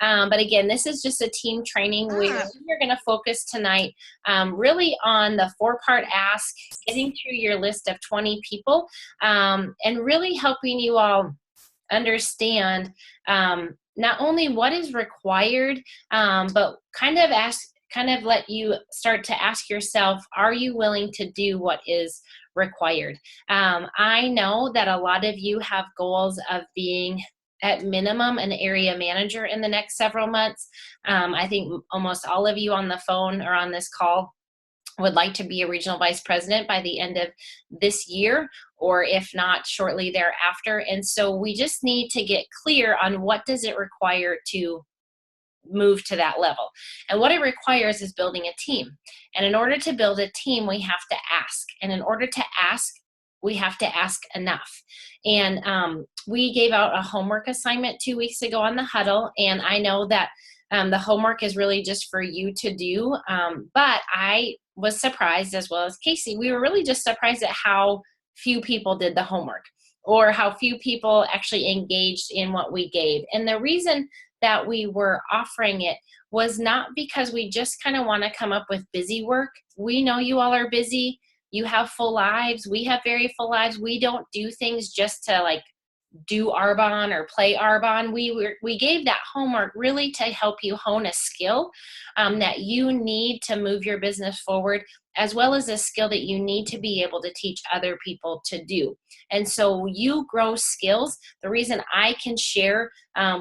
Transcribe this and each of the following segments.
But again, this is just a team training where we're going to focus tonight really on the 4-part ask, getting through your list of 20 people, and really helping you all understand not only what is required, but kind of let you start to ask yourself, are you willing to do what is required? I know that a lot of you have goals of being at minimum an area manager in the next several months. I think almost all of you on the phone or on this call would like to be a regional vice president by the end of this year, or if not, shortly thereafter. And so we just need to get clear on what does it require to move to that level. And what it requires is building a team. And in order to build a team, we have to ask. And in order to ask, we have to ask enough. And we gave out a homework assignment 2 weeks ago on the huddle. And I know that the homework is really just for you to do. But I was surprised, as well as Casey, we were really just surprised at how few people did the homework, or how few people actually engaged in what we gave. And the reason that we were offering it was not because we just kind of want to come up with busy work. We know you all are busy. You have full lives. We have very full lives. We don't do things just to like do Arbonne or play Arbonne. We gave that homework really to help you hone a skill that you need to move your business forward, as well as a skill that you need to be able to teach other people to do. And so you grow skills. The reason I can share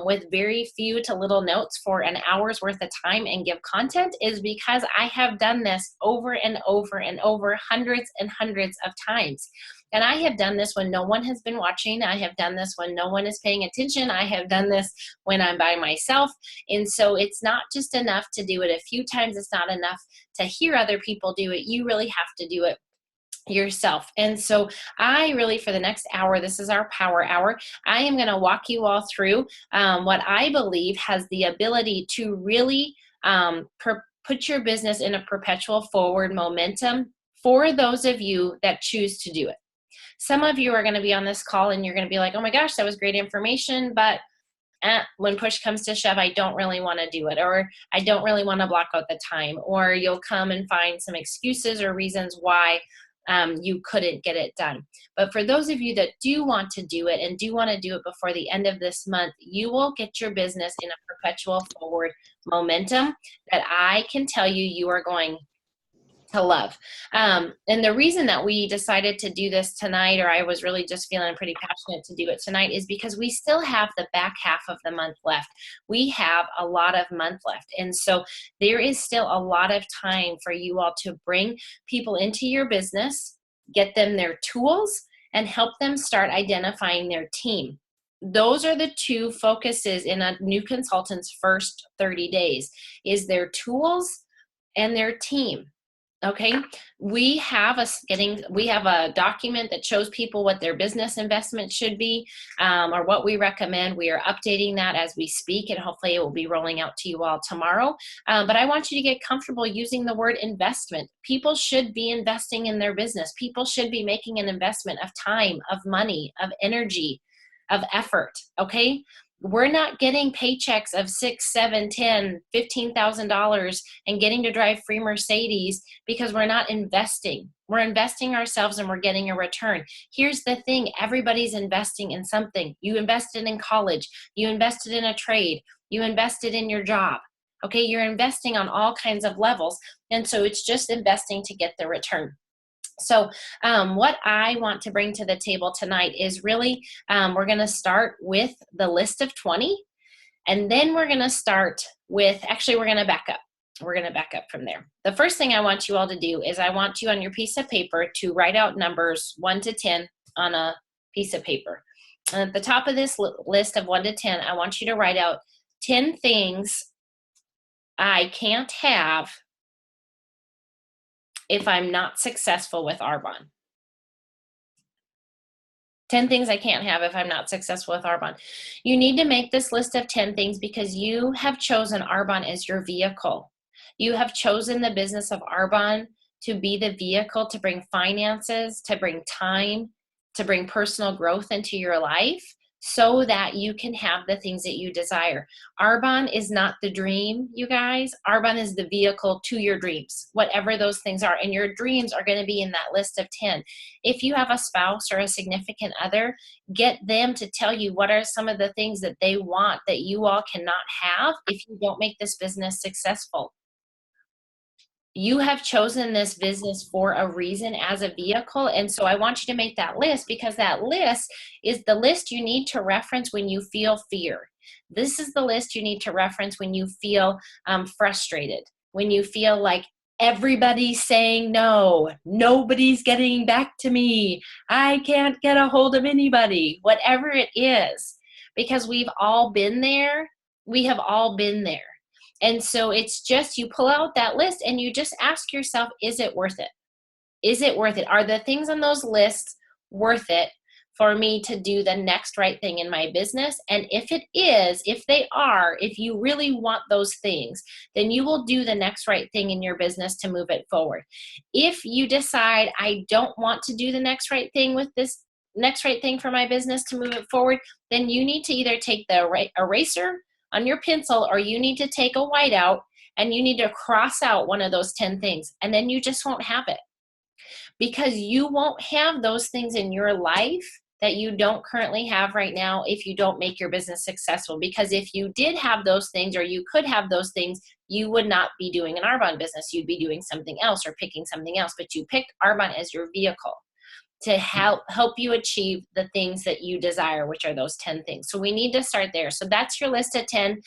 with very few to little notes for an hour's worth of time and give content is because I have done this over and over and over, hundreds and hundreds of times. And I have done this when no one has been watching. I have done this when no one is paying attention. I have done this when I'm by myself. And so it's not just enough to do it a few times. It's not enough to hear other people do it. You really have to do it yourself. And so I really, for the next hour, this is our power hour, I am going to walk you all through what I believe has the ability to really put your business in a perpetual forward momentum for those of you that choose to do it. Some of you are going to be on this call and you're going to be like, oh my gosh, that was great information, but when push comes to shove, I don't really want to do it, or I don't really want to block out the time, or you'll come and find some excuses or reasons why you couldn't get it done. But for those of you that do want to do it and do want to do it before the end of this month, you will get your business in a perpetual forward momentum that I can tell you you are going to love. And the reason that we decided to do this tonight, or I was really just feeling pretty passionate to do it tonight, is because we still have the back half of the month left. We have a lot of month left. And so there is still a lot of time for you all to bring people into your business, get them their tools, and help them start identifying their team. Those are the two focuses in a new consultant's first 30 days, is their tools and their team. Okay, we have a document that shows people what their business investment should be, or what we recommend. We are updating that as we speak, and hopefully it will be rolling out to you all tomorrow. But I want you to get comfortable using the word investment. People should be investing in their business. People should be making an investment of time, of money, of energy, of effort. Okay. We're not getting paychecks of $6, $7, $10, $15,000 and getting to drive free Mercedes because we're not investing. We're investing ourselves and we're getting a return. Here's the thing. Everybody's investing in something. You invested in college. You invested in a trade. You invested in your job. Okay. You're investing on all kinds of levels. And so it's just investing to get the return. So what I want to bring to the table tonight is really, we're going to start with the list of 20, and then we're going to start with, actually, we're going to back up. We're going to back up from there. The first thing I want you all to do is I want you on your piece of paper to write out numbers 1 to 10 on a piece of paper. And at the top of this list of 1 to 10, I want you to write out 10 things I can't have if I'm not successful with Arbonne. 10 things I can't have if I'm not successful with Arbonne. You need to make this list of 10 things because you have chosen Arbonne as your vehicle. You have chosen the business of Arbonne to be the vehicle to bring finances, to bring time, to bring personal growth into your life, so that you can have the things that you desire. Arbonne is not the dream, you guys. Arbonne is the vehicle to your dreams, whatever those things are. And your dreams are going to be in that list of 10. If you have a spouse or a significant other, get them to tell you what are some of the things that they want that you all cannot have if you don't make this business successful. You have chosen this business for a reason as a vehicle. And so I want you to make that list, because that list is the list you need to reference when you feel fear. This is the list you need to reference when you feel frustrated, when you feel like everybody's saying no, nobody's getting back to me, I can't get a hold of anybody, whatever it is, because we've all been there. We have all been there. And so it's just, you pull out that list and you just ask yourself, is it worth it? Is it worth it? Are the things on those lists worth it for me to do the next right thing in my business? And if it is, if they are, if you really want those things, then you will do the next right thing in your business to move it forward. If you decide, I don't want to do the next right thing with this next right thing for my business to move it forward, then you need to either take the eraser on your pencil, or you need to take a whiteout and you need to cross out one of those 10 things, and then you just won't have it. Because you won't have those things in your life that you don't currently have right now if you don't make your business successful. Because if you did have those things, or you could have those things, you would not be doing an Arbonne business. You'd be doing something else or picking something else, but you picked Arbonne as your vehicle to help you achieve the things that you desire, which are those 10 things. So we need to start there. So that's your list of 10.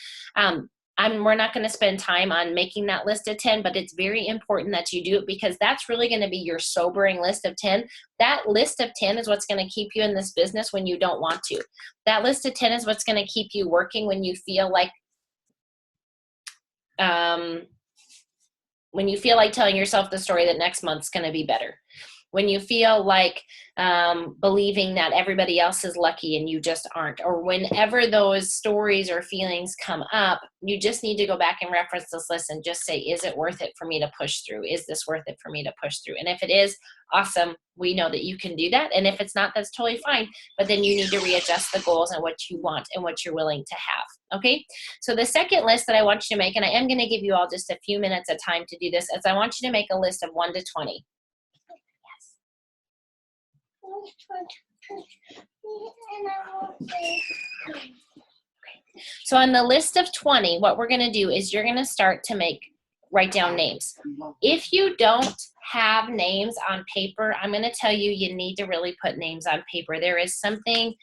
We're not going to spend time on making that list of 10, but it's very important that you do it, because that's really going to be your sobering list of 10. That list of 10 is what's going to keep you in this business when you don't want to. That list of 10 is what's going to keep you working when you feel like, telling yourself the story that next month's going to be better. When you feel like believing that everybody else is lucky and you just aren't, or whenever those stories or feelings come up, you just need to go back and reference this list and just say, is it worth it for me to push through? Is this worth it for me to push through? And if it is, awesome. We know that you can do that. And if it's not, that's totally fine. But then you need to readjust the goals and what you want and what you're willing to have. Okay. So the second list that I want you to make, and I am going to give you all just a few minutes of time to do this, is I want you to make a list of 1 to 20. So on the list of 20, what we're going to do is you're going to start to write down names. If you don't have names on paper, I'm going to tell you, you need to really put names on paper. There is something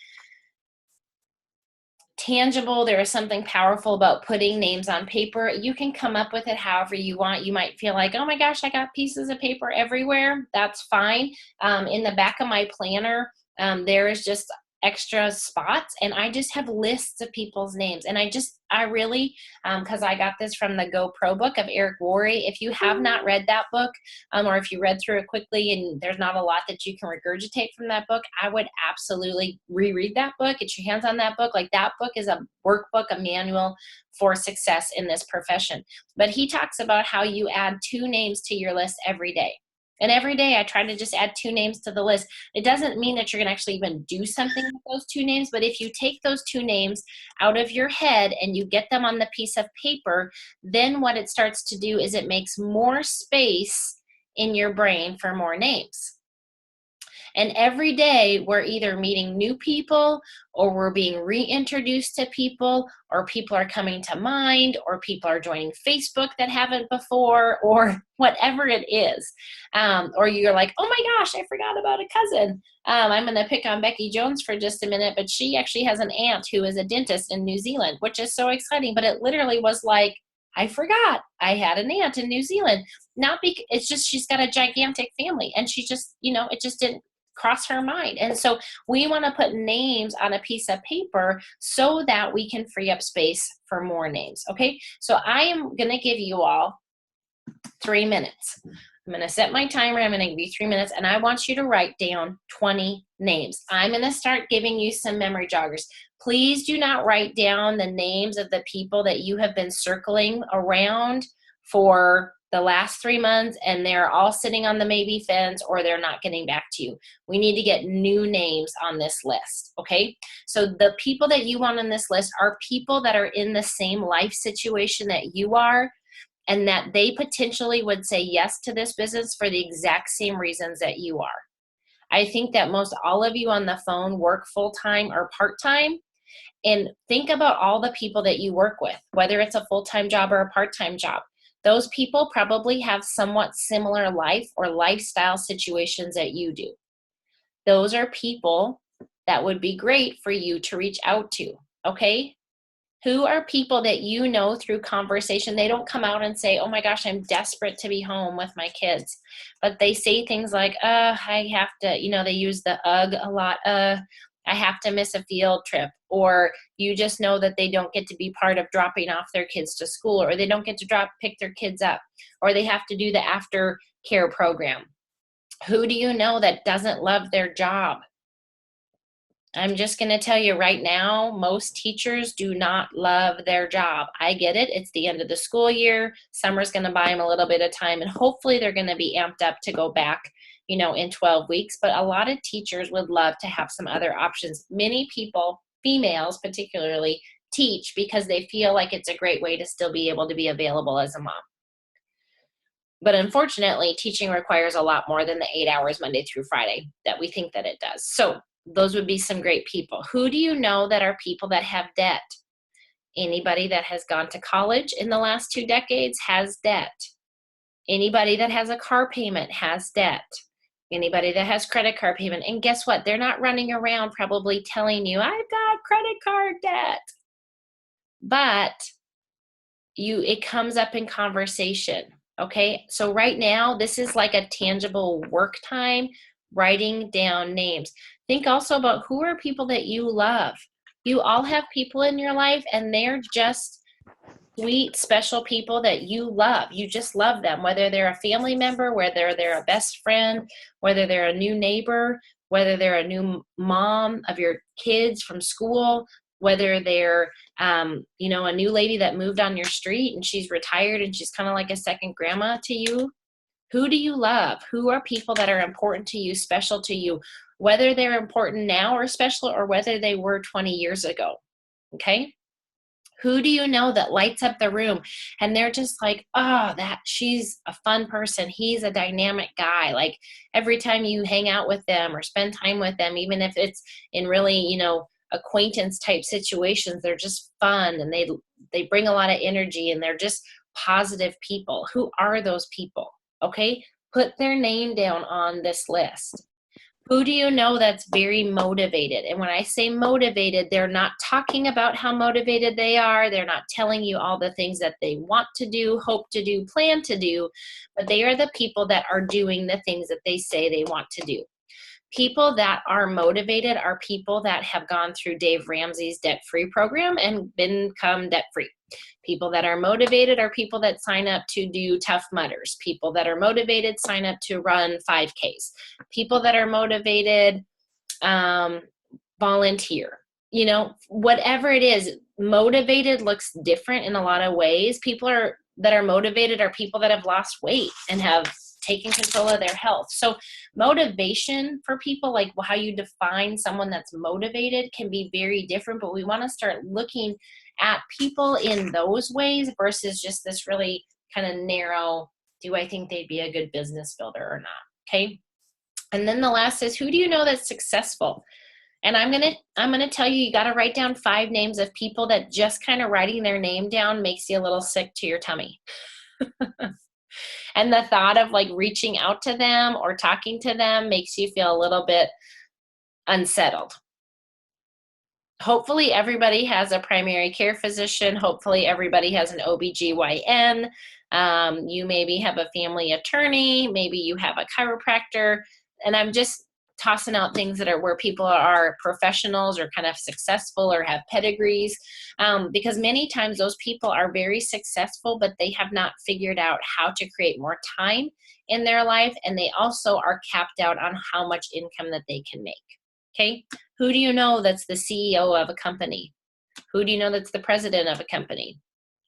tangible, there is something powerful about putting names on paper. You can come up with it however you want. You might feel like, oh my gosh, I got pieces of paper everywhere. That's fine. In the back of my planner, there is just extra spots, and I just have lists of people's names. And I really, because I got this from the Go Pro book of Eric Worre. If you have not read that book, or if you read through it quickly and there's not a lot that you can regurgitate from that book, I would absolutely reread that book. Get your hands on that book. Like, that book is a workbook, a manual for success in this profession. But he talks about how you add 2 names to your list every day. And every day I try to just add 2 names to the list. It doesn't mean that you're going to actually even do something with those 2 names, but if you take those 2 names out of your head and you get them on the piece of paper, then what it starts to do is it makes more space in your brain for more names. And every day we're either meeting new people, or we're being reintroduced to people, or people are coming to mind, or people are joining Facebook that haven't before, or whatever it is. Or you're like, oh my gosh, I forgot about a cousin. I'm going to pick on Becky Jones for just a minute, but she actually has an aunt who is a dentist in New Zealand, which is so exciting. But it literally was like, I forgot I had an aunt in New Zealand. Not because it's just, she's got a gigantic family, and she just, it just didn't cross her mind. And so we want to put names on a piece of paper so that we can free up space for more names. Okay. So I am going to give you all 3 minutes. I'm going to set my timer. I'm going to give you 3 minutes, and I want you to write down 20 names. I'm going to start giving you some memory joggers. Please do not write down the names of the people that you have been circling around for the last 3 months and they're all sitting on the maybe fence or they're not getting back to you. We need to get new names on this list, okay? So the people that you want on this list are people that are in the same life situation that you are, and that they potentially would say yes to this business for the exact same reasons that you are. I think that most all of you on the phone work full-time or part-time, and think about all the people that you work with, whether it's a full-time job or a part-time job. Those people probably have somewhat similar life or lifestyle situations that you do. Those are people that would be great for you to reach out to, okay? Who are people that you know through conversation? They don't come out and say, oh my gosh, I'm desperate to be home with my kids. But they say things like, I have to, they use the ugh a lot. I have to miss a field trip. Or you just know that they don't get to be part of dropping off their kids to school, or they don't get to pick their kids up, or they have to do the after care program. Who do you know that doesn't love their job? I'm just going to tell you right now, most teachers do not love their job. I get it. It's the end of the school year. Summer's going to buy them a little bit of time, and hopefully they're going to be amped up to go back, in 12 weeks. But a lot of teachers would love to have some other options. Many people, females particularly, teach because they feel like it's a great way to still be able to be available as a mom. But unfortunately, teaching requires a lot more than the 8 hours Monday through Friday that we think that it does. So those would be some great people. Who do you know that are people that have debt? Anybody that has gone to college in the last 2 decades has debt. Anybody that has a car payment has debt. Anybody that has credit card payment. And guess what? They're not running around probably telling you, I've got credit card debt. But it comes up in conversation. Okay, so right now, this is like a tangible work time, writing down names. Think also about who are people that you love. You all have people in your life, and they're just sweet, special people that you love. You just love them, whether they're a family member, whether they're a best friend, whether they're a new neighbor, whether they're a new mom of your kids from school, whether they're, a new lady that moved on your street and she's retired and she's kind of like a second grandma to you. Who do you love? Who are people that are important to you, special to you, whether they're important now or special or whether they were 20 years ago, okay? Who do you know that lights up the room and they're just like, she's a fun person. He's a dynamic guy. Like every time you hang out with them or spend time with them, even if it's in really, acquaintance type situations, they're just fun and they bring a lot of energy and they're just positive people. Who are those people? Okay, put their name down on this list. Who do you know that's very motivated? And when I say motivated, they're not talking about how motivated they are. They're not telling you all the things that they want to do, hope to do, plan to do, but they are the people that are doing the things that they say they want to do. People that are motivated are people that have gone through Dave Ramsey's debt-free program and become debt-free. People that are motivated are people that sign up to do Tough Mudders. People that are motivated sign up to run 5Ks. People that are motivated volunteer. Whatever it is, motivated looks different in a lot of ways. People that are motivated are people that have lost weight and have taking control of their health. So motivation for people, like how you define someone that's motivated, can be very different, but we want to start looking at people in those ways versus just this really kind of narrow, do I think they'd be a good business builder or not? Okay. And then the last is, who do you know that's successful? And I'm gonna tell you, you got to write down 5 names of people that just kind of writing their name down makes you a little sick to your tummy. And the thought of like reaching out to them or talking to them makes you feel a little bit unsettled. Hopefully everybody has a primary care physician. Hopefully everybody has an OBGYN. You maybe have a family attorney. Maybe you have a chiropractor. And I'm just tossing out things that are where people are professionals or kind of successful or have pedigrees, because many times those people are very successful, but they have not figured out how to create more time in their life, and they also are capped out on how much income that they can make. Okay, who do you know that's the CEO of a company? Who do you know that's the president of a company?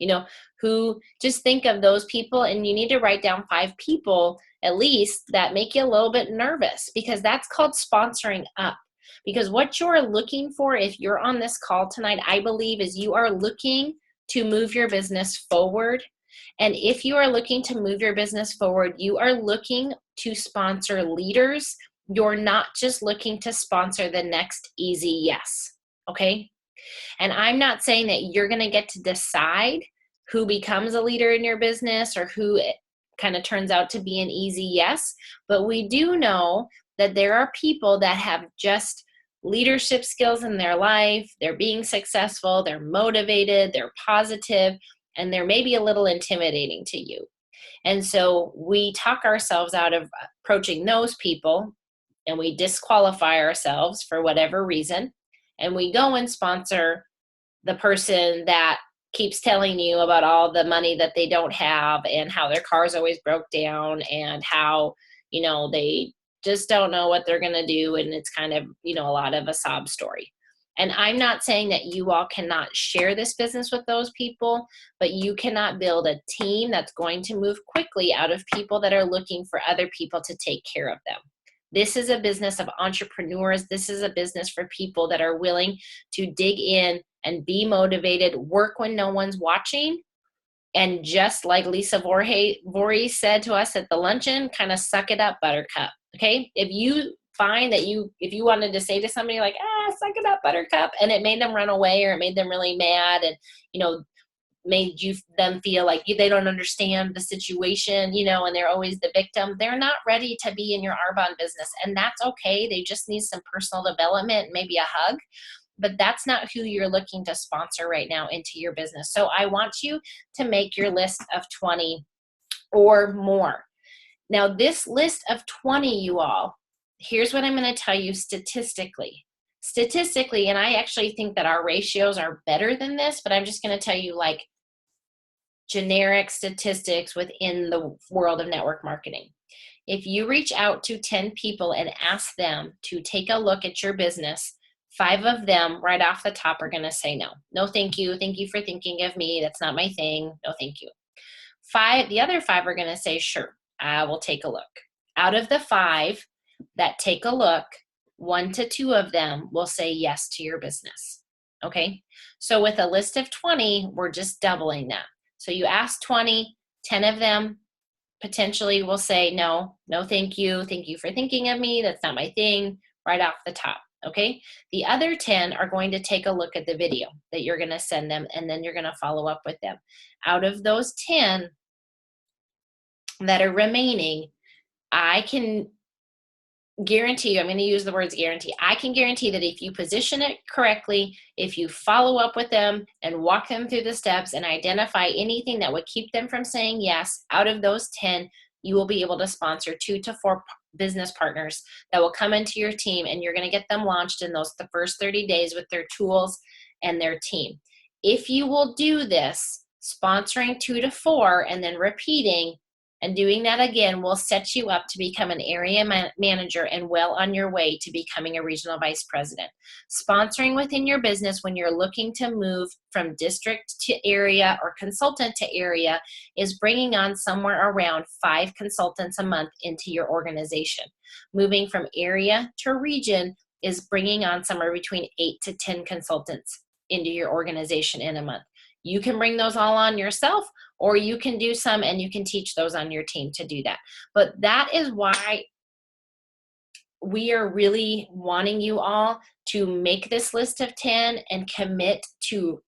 You know, who, just think of those people, and you need to write down 5 people at least that make you a little bit nervous, because that's called sponsoring up. Because what you're looking for, if you're on this call tonight, I believe, is you are looking to move your business forward. And if you are looking to move your business forward, you are looking to sponsor leaders. You're not just looking to sponsor the next easy yes, okay? And I'm not saying that you're going to get to decide who becomes a leader in your business or who it kind of turns out to be an easy yes, but we do know that there are people that have just leadership skills in their life. They're being successful, they're motivated, they're positive, and they're maybe a little intimidating to you. And so we talk ourselves out of approaching those people, and we disqualify ourselves for whatever reason, and we go and sponsor the person that keeps telling you about all the money that they don't have, and how their car's always broke down, and how, you know, they just don't know what they're going to do. And it's kind of, you know, a lot of a sob story. And I'm not saying that you all cannot share this business with those people, but you cannot build a team that's going to move quickly out of people that are looking for other people to take care of them. This is a business of entrepreneurs. This is a business for people that are willing to dig in and be motivated, work when no one's watching. And just like Lisa Voorhees said to us at the luncheon, kind of suck it up, buttercup. Okay? If you find that if you wanted to say to somebody like, suck it up, buttercup, and it made them run away, or it made them really mad, and, you know, made them feel like they don't understand the situation, you know, and they're always the victim, they're not ready to be in your Arbonne business. And that's okay. They just need some personal development, maybe a hug. But that's not who you're looking to sponsor right now into your business. So I want you to make your list of 20 or more. Now, this list of 20, you all, here's what I'm going to tell you statistically. Statistically, and I actually think that our ratios are better than this, but I'm just going to tell you like generic statistics within the world of network marketing. If you reach out to 10 people and ask them to take a look at your business, 5 of them right off the top are going to say no. No, thank you. Thank you for thinking of me. That's not my thing. No, thank you. The other 5 are going to say, sure, I will take a look. Out of the 5 that take a look, 1 to 2 of them will say yes to your business. Okay? So with a list of 20, we're just doubling that. So you ask 20, 10 of them potentially will say no, no, thank you for thinking of me. That's not my thing, right off the top. Okay? The other 10 are going to take a look at the video that you're going to send them, and then you're going to follow up with them. Out of those 10 that are remaining, I can guarantee you, I'm going to use the words guarantee. I can guarantee that if you position it correctly, if you follow up with them and walk them through the steps and identify anything that would keep them from saying yes, out of those 10, you will be able to sponsor 2 to 4 business partners that will come into your team, and you're going to get them launched in the first 30 days with their tools and their team. If you will do this, sponsoring 2 to 4 and then repeating and doing that again will set you up to become an area manager and well on your way to becoming a regional vice president. Sponsoring within your business when you're looking to move from district to area or consultant to area is bringing on somewhere around 5 consultants a month into your organization. Moving from area to region is bringing on somewhere between 8 to 10 consultants into your organization in a month. You can bring those all on yourself, or you can do some and you can teach those on your team to do that. But that is why we are really wanting you all to make this list of 10 and commit to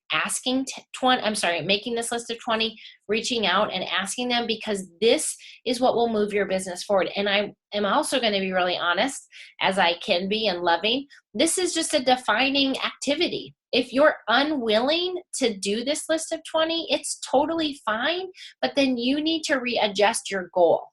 making this list of 20, reaching out and asking them, because this is what will move your business forward. And I am also going to be really honest, as I can be, and loving. This is just a defining activity. If you're unwilling to do this list of 20, it's totally fine, but then you need to readjust your goal.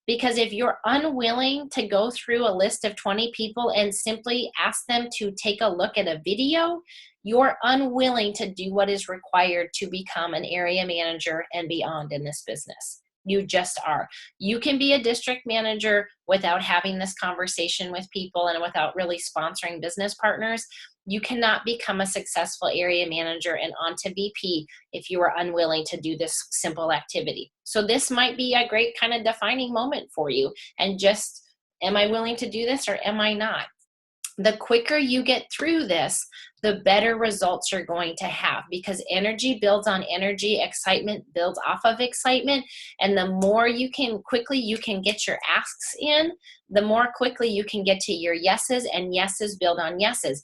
Because if you're unwilling to go through a list of 20 people and simply ask them to take a look at a video, you're unwilling to do what is required to become an area manager and beyond in this business. You just are. You can be a district manager without having this conversation with people and without really sponsoring business partners. You cannot become a successful area manager and onto VP if you are unwilling to do this simple activity. So this might be a great kind of defining moment for you, and just, am I willing to do this or am I not? The quicker you get through this, the better results you're going to have, because energy builds on energy, excitement builds off of excitement, and the more quickly you can get your asks in, the more quickly you can get to your yeses, and yeses build on yeses.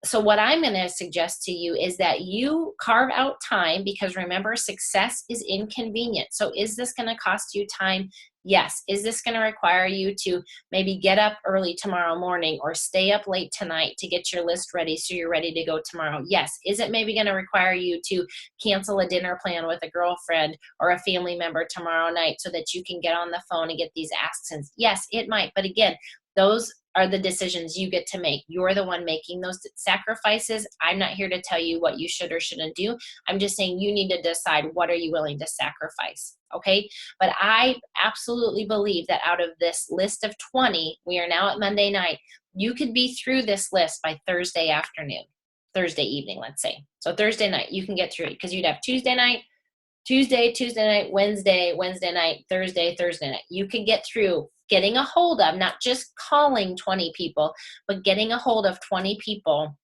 So what I'm going to suggest to you is that you carve out time, because remember, success is inconvenient. So is this going to cost you time? Yes. Is this going to require you to maybe get up early tomorrow morning or stay up late tonight to get your list ready so you're ready to go tomorrow? Yes. Is it maybe going to require you to cancel a dinner plan with a girlfriend or a family member tomorrow night so that you can get on the phone and get these asks in? Yes, it might. But again, those are the decisions you get to make. You're the one making those sacrifices. I'm not here to tell you what you should or shouldn't do. I'm just saying you need to decide, what are you willing to sacrifice, okay? But I absolutely believe that out of this list of 20, we are now at Monday night, you could be through this list by Thursday afternoon, Thursday evening, let's say. So Thursday night, you can get through it, because you'd have Tuesday night, Tuesday night, Wednesday night, Thursday night. You can get through getting a hold of, not just calling 20 people, but getting a hold of 20 people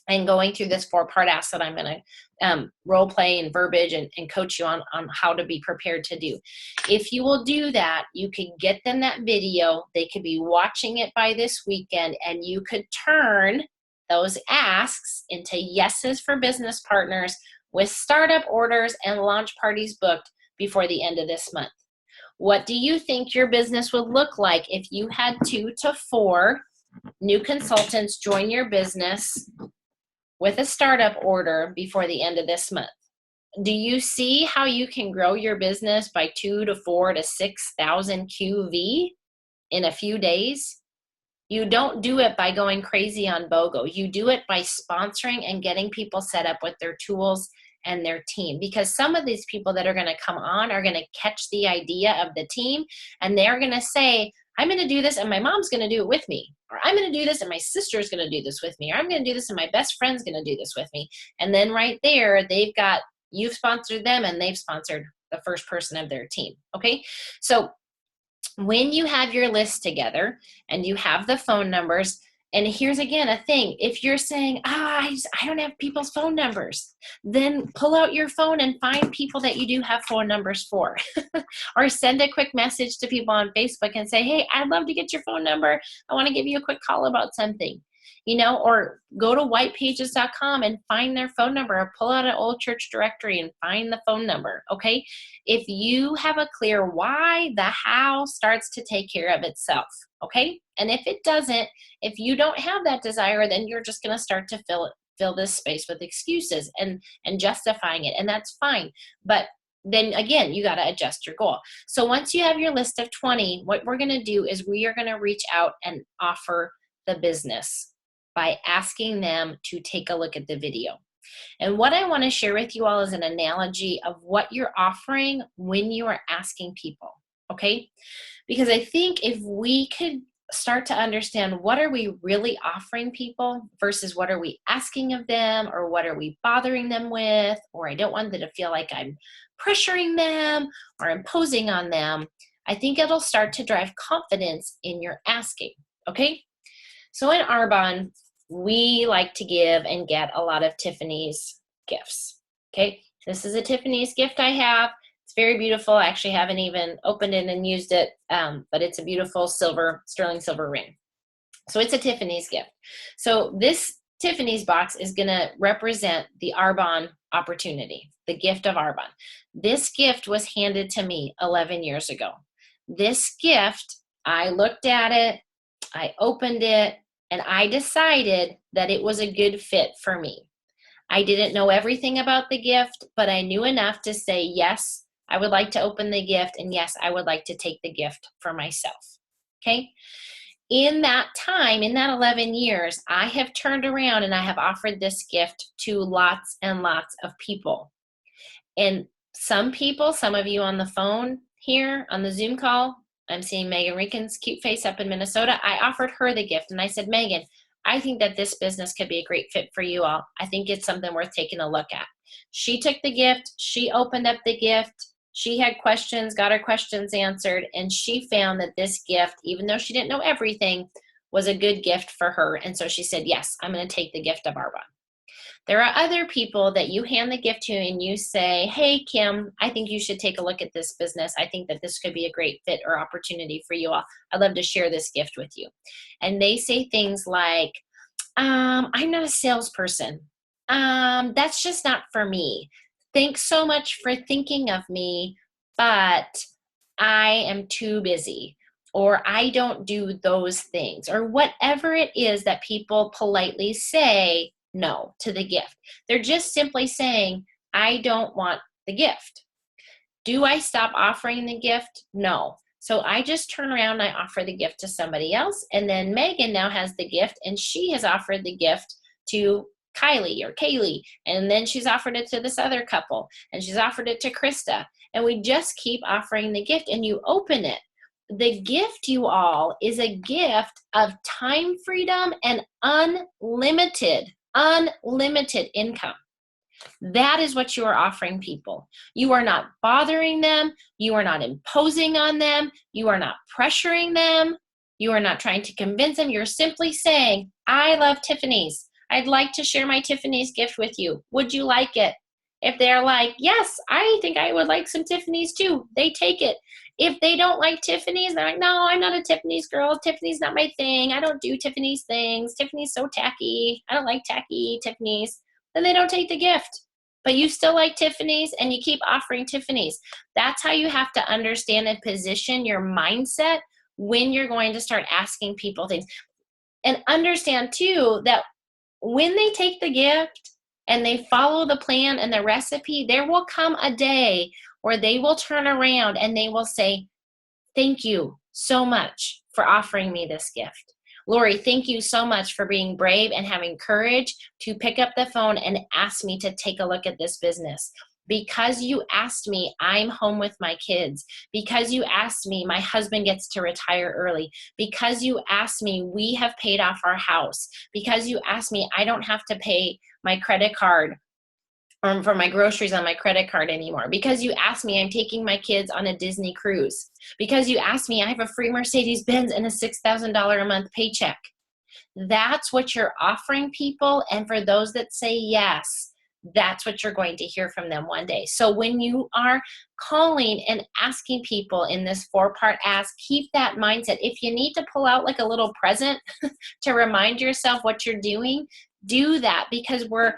and going through this 4-part ask that I'm going to role play and verbiage and coach you on how to be prepared to do. If you will do that, you can get them that video. They could be watching it by this weekend, and you could turn those asks into yeses for business partners with startup orders and launch parties booked before the end of this month. What do you think your business would look like if you had 2 to 4 new consultants join your business with a startup order before the end of this month? Do you see how you can grow your business by 2 to 4 to 6,000 QV in a few days? You don't do it by going crazy on BOGO. You do it by sponsoring and getting people set up with their tools and their team, because some of these people that are going to come on are going to catch the idea of the team, and they're going to say, I'm going to do this and my mom's going to do it with me, or I'm going to do this and my sister's going to do this with me, or I'm going to do this and my best friend's going to do this with me. And then right there, you've sponsored them and they've sponsored the first person of their team. Okay. So when you have your list together and you have the phone numbers, and here's again a thing, if you're saying, I don't have people's phone numbers, then pull out your phone and find people that you do have phone numbers for. Or send a quick message to people on Facebook and say, hey, I'd love to get your phone number. I want to give you a quick call about something. Or go to whitepages.com and find their phone number, or pull out an old church directory and find the phone number, okay? If you have a clear why, the how starts to take care of itself, okay? And if it doesn't, if you don't have that desire, then you're just gonna start to fill this space with excuses and justifying it, and that's fine. But then again, you gotta adjust your goal. So once you have your list of 20, what we're gonna do is we are gonna reach out and offer the business by asking them to take a look at the video. And what I want to share with you all is an analogy of what you're offering when you are asking people, okay? Because I think if we could start to understand, what are we really offering people versus what are we asking of them, or what are we bothering them with, or I don't want them to feel like I'm pressuring them or imposing on them, I think it'll start to drive confidence in your asking, okay? So in Arbonne, we like to give and get a lot of Tiffany's gifts, okay? This is a Tiffany's gift I have. It's very beautiful. I actually haven't even opened it and used it, but it's a beautiful sterling silver ring. So it's a Tiffany's gift. So this Tiffany's box is going to represent the Arbonne opportunity, the gift of Arbonne. This gift was handed to me 11 years ago. This gift, I looked at it, I opened it, and I decided that it was a good fit for me. I didn't know everything about the gift, but I knew enough to say, yes, I would like to open the gift, and yes, I would like to take the gift for myself, okay? In that time, in that 11 years, I have turned around and I have offered this gift to lots and lots of people. And some people, some of you on the phone here, on the Zoom call, I'm seeing Megan Rickens' cute face up in Minnesota. I offered her the gift and I said, Megan, I think that this business could be a great fit for you all. I think it's something worth taking a look at. She took the gift, she opened up the gift, she had questions, got her questions answered, and she found that this gift, even though she didn't know everything, was a good gift for her. And so she said, yes, I'm going to take the gift of Arba. There are other people that you hand the gift to and you say, hey, Kim, I think you should take a look at this business. I think that this could be a great fit or opportunity for you all. I'd love to share this gift with you. And they say things like, I'm not a salesperson. That's just not for me. Thanks so much for thinking of me, but I am too busy, or I don't do those things, or whatever it is that people politely say no to the gift. They're just simply saying, I don't want the gift. Do I stop offering the gift? No. So I just turn around and I offer the gift to somebody else. And then Megan now has the gift, and she has offered the gift to Kylie or Kaylee. And then she's offered it to this other couple, and she's offered it to Krista. And we just keep offering the gift, and you open it. The gift, you all, is a gift of time freedom and unlimited income. That is what you are offering people. You are not bothering them. You are not imposing on them. You are not pressuring them. You are not trying to convince them. You're simply saying, I love Tiffany's. I'd like to share my Tiffany's gift with you. Would you like it? If they're like, yes, I think I would like some Tiffany's too, they take it. If they don't like Tiffany's, they're like, no, I'm not a Tiffany's girl. Tiffany's not my thing. I don't do Tiffany's things. Tiffany's so tacky. I don't like tacky Tiffany's. Then they don't take the gift. But you still like Tiffany's, and you keep offering Tiffany's. That's how you have to understand and position your mindset when you're going to start asking people things. And understand too that when they take the gift and they follow the plan and the recipe, there will come a day where they will turn around and they will say, thank you so much for offering me this gift. Lori, thank you so much for being brave and having courage to pick up the phone and ask me to take a look at this business. Because you asked me, I'm home with my kids. Because you asked me, my husband gets to retire early. Because you asked me, we have paid off our house. Because you asked me, I don't have to pay my credit card for my groceries on my credit card anymore. Because you asked me, I'm taking my kids on a Disney cruise. Because you asked me, I have a free Mercedes-Benz and a $6,000 a month paycheck. That's what you're offering people. And for those that say yes, that's what you're going to hear from them one day. So when you are calling and asking people in this 4-part ask, keep that mindset. If you need to pull out like a little present to remind yourself what you're doing, do that, because we're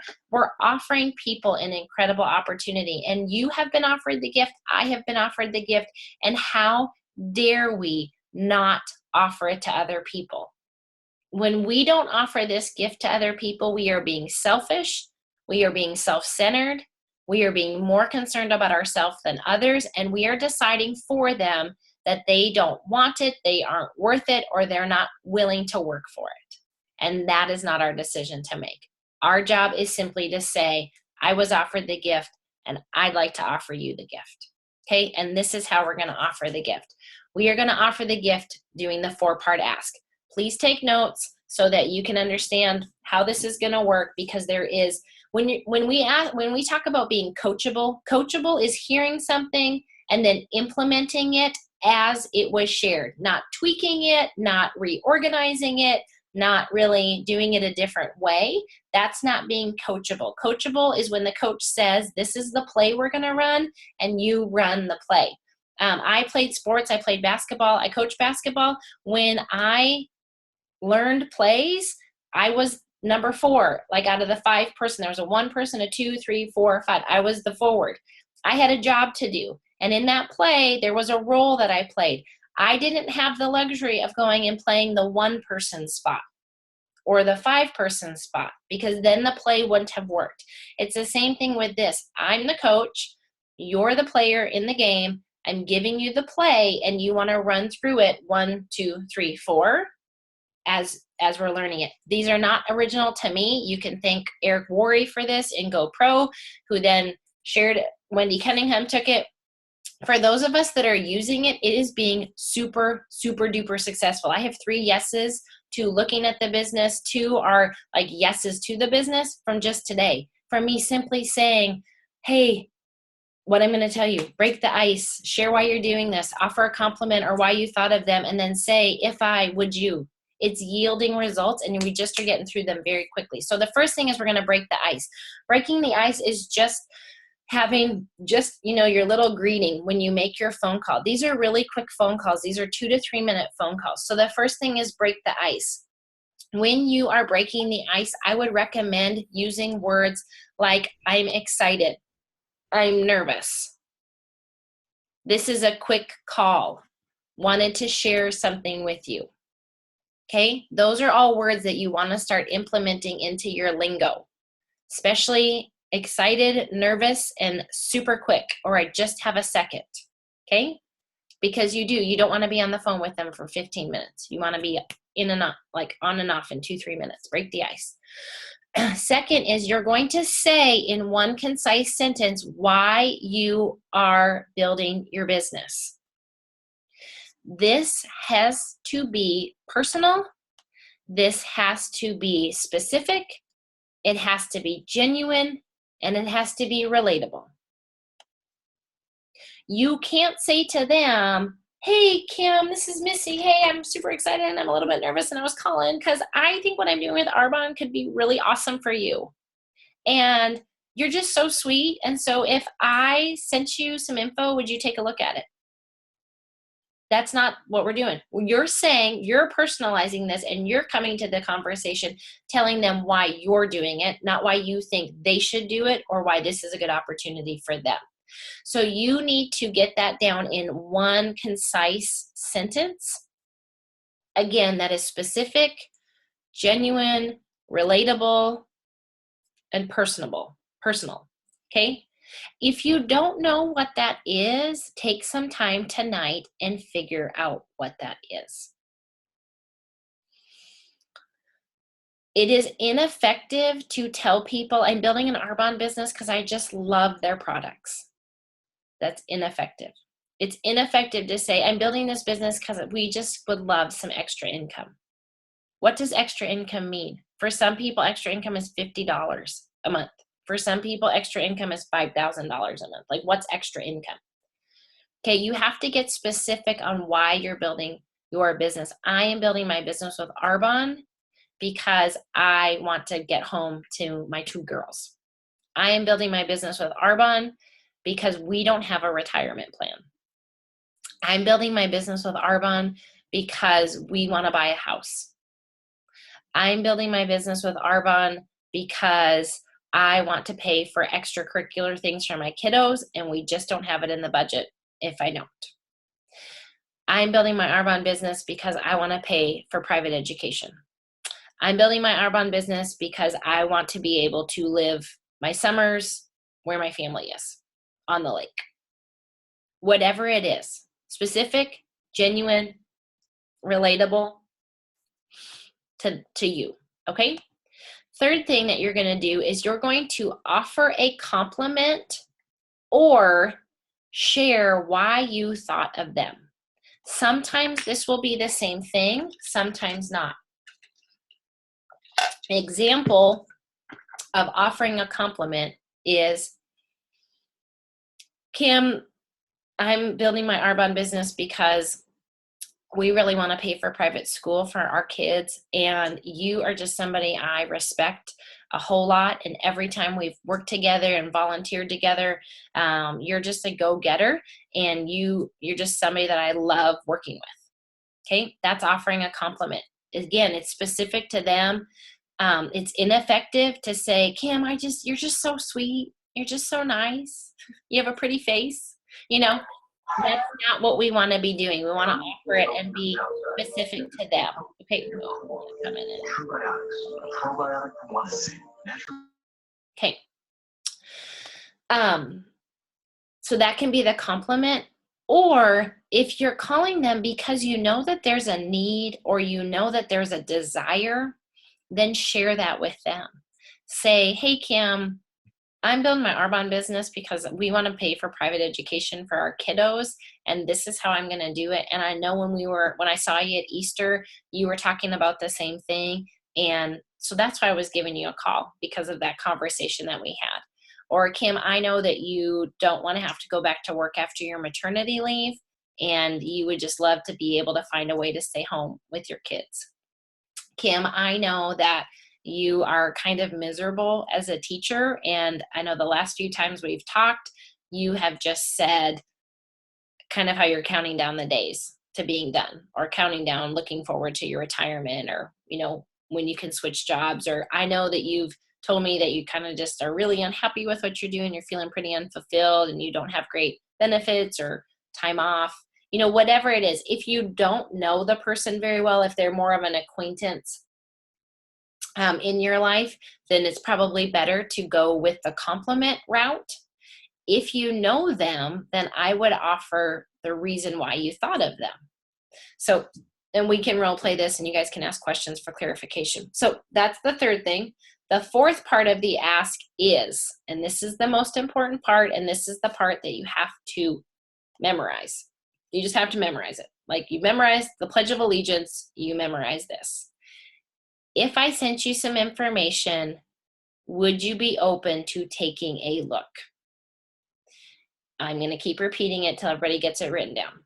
offering people an incredible opportunity. And you have been offered the gift. I have been offered the gift. And how dare we not offer it to other people? When we don't offer this gift to other people, we are being selfish. We are being self-centered. We are being more concerned about ourselves than others. And we are deciding for them that they don't want it, they aren't worth it, or they're not willing to work for it. And that is not our decision to make. Our job is simply to say, I was offered the gift, and I'd like to offer you the gift. Okay, and this is how we're going to offer the gift. We are going to offer the gift doing the 4-part ask. Please take notes so that you can understand how this is going to work, because there is, when we talk about being coachable is hearing something and then implementing it as it was shared, not tweaking it, not reorganizing it, not really doing it a different way. That's not being coachable. Coachable is when the coach says, this is the play we're going to run, and you run the play. I played sports. I played basketball. I coached basketball. When I learned plays, I was number 4, like out of the 5 person. There was a 1 person, a 2, 3, 4, 5. I was the forward. I had a job to do. And in that play, there was a role that I played. I didn't have the luxury of going and playing the 1-person spot or the 5-person spot, because then the play wouldn't have worked. It's the same thing with this. I'm the coach. You're the player in the game. I'm giving you the play, and you want to run through it 1, 2, 3, 4 as we're learning it. These are not original to me. You can thank Eric Worre for this in GoPro, who then shared it. Wendy Cunningham took it. For those of us that are using it, it is being super, super duper successful. I have 3 yeses to looking at the business to are like yeses to the business from just today. From me simply saying, hey, what I'm going to tell you, break the ice, share why you're doing this, offer a compliment or why you thought of them, and then say, if I, would you? It's yielding results, and we just are getting through them very quickly. So the first thing is we're going to break the ice. Breaking the ice is just having your little greeting when you make your phone call. These are really quick phone calls. These are 2 to 3 minute phone calls. So the first thing is break the ice. When you are breaking the ice, I would recommend using words like, I'm excited, I'm nervous, this is a quick call, wanted to share something with you. Okay, those are all words that you want to start implementing into your lingo, especially excited, nervous, and super quick, or I just have a second. Okay, because you don't want to be on the phone with them for 15 minutes. You want to be in and out, like on and off in 2-3 minutes. Break the ice. Second is you're going to say in one concise sentence why you are building your business. This has to be personal. This has to be specific. It has to be genuine, and it has to be relatable. You can't say to them, hey, Kim, this is Missy. Hey, I'm super excited and I'm a little bit nervous and I was calling because I think what I'm doing with Arbonne could be really awesome for you. And you're just so sweet. And so if I sent you some info, would you take a look at it? That's not what we're doing. You're saying, you're personalizing this, and you're coming to the conversation telling them why you're doing it, not why you think they should do it or why this is a good opportunity for them. So you need to get that down in one concise sentence. Again, that is specific, genuine, relatable, and personal. Okay? If you don't know what that is, take some time tonight and figure out what that is. It is ineffective to tell people I'm building an Arbonne business because I just love their products. That's ineffective. It's ineffective to say I'm building this business because we just would love some extra income. What does extra income mean? For some people, extra income is $50 a month. For some people, extra income is $5,000 a month. Like, what's extra income? Okay, you have to get specific on why you're building your business. I am building my business with Arbonne because I want to get home to my 2 girls. I am building my business with Arbonne because we don't have a retirement plan. I'm building my business with Arbonne because we want to buy a house. I'm building my business with Arbonne because I want to pay for extracurricular things for my kiddos, and we just don't have it in the budget if I don't. I'm building my Arbonne business because I want to pay for private education. I'm building my Arbonne business because I want to be able to live my summers where my family is, on the lake. Whatever it is, specific, genuine, relatable to you, okay? Third thing that you're going to do is you're going to offer a compliment or share why you thought of them. Sometimes this will be the same thing, sometimes not. An example of offering a compliment is, Kim, I'm building my Arbonne business because we really want to pay for private school for our kids, and you are just somebody I respect a whole lot, and every time we've worked together and volunteered together, you're just a go-getter, and you're just somebody that I love working with. Okay, that's offering a compliment. Again, it's specific to them. It's ineffective to say, Kim, you're just so sweet, you're just so nice, you have a pretty face, That's not what we want to be doing. We want to offer it and be specific to them. Okay, come in. Okay. So that can be the compliment. Or if you're calling them because you know that there's a need or you know that there's a desire, then share that with them. Say, hey, Kim, I'm building my Arbonne business because we want to pay for private education for our kiddos, and this is how I'm going to do it. And I know when I saw you at Easter, you were talking about the same thing, and so that's why I was giving you a call, because of that conversation that we had. Or Kim, I know that you don't want to have to go back to work after your maternity leave, and you would just love to be able to find a way to stay home with your kids. Kim, I know that you are kind of miserable as a teacher, and I know the last few times we've talked, you have just said kind of how you're counting down the days to being done, or counting down, looking forward to your retirement, or, when you can switch jobs. Or I know that you've told me that you kind of just are really unhappy with what you're doing. You're feeling pretty unfulfilled, and you don't have great benefits or time off. Whatever it is, if you don't know the person very well, if they're more of an acquaintance in your life, then it's probably better to go with the compliment route. If you know them, then I would offer the reason why you thought of them. So, and we can role play this, and you guys can ask questions for clarification. So that's the third thing. The fourth part of the ask is, and this is the most important part, and this is the part that you have to memorize. You just have to memorize it. Like you memorize the Pledge of Allegiance, you memorize this. If I sent you some information, would you be open to taking a look? I'm going to keep repeating it till everybody gets it written down.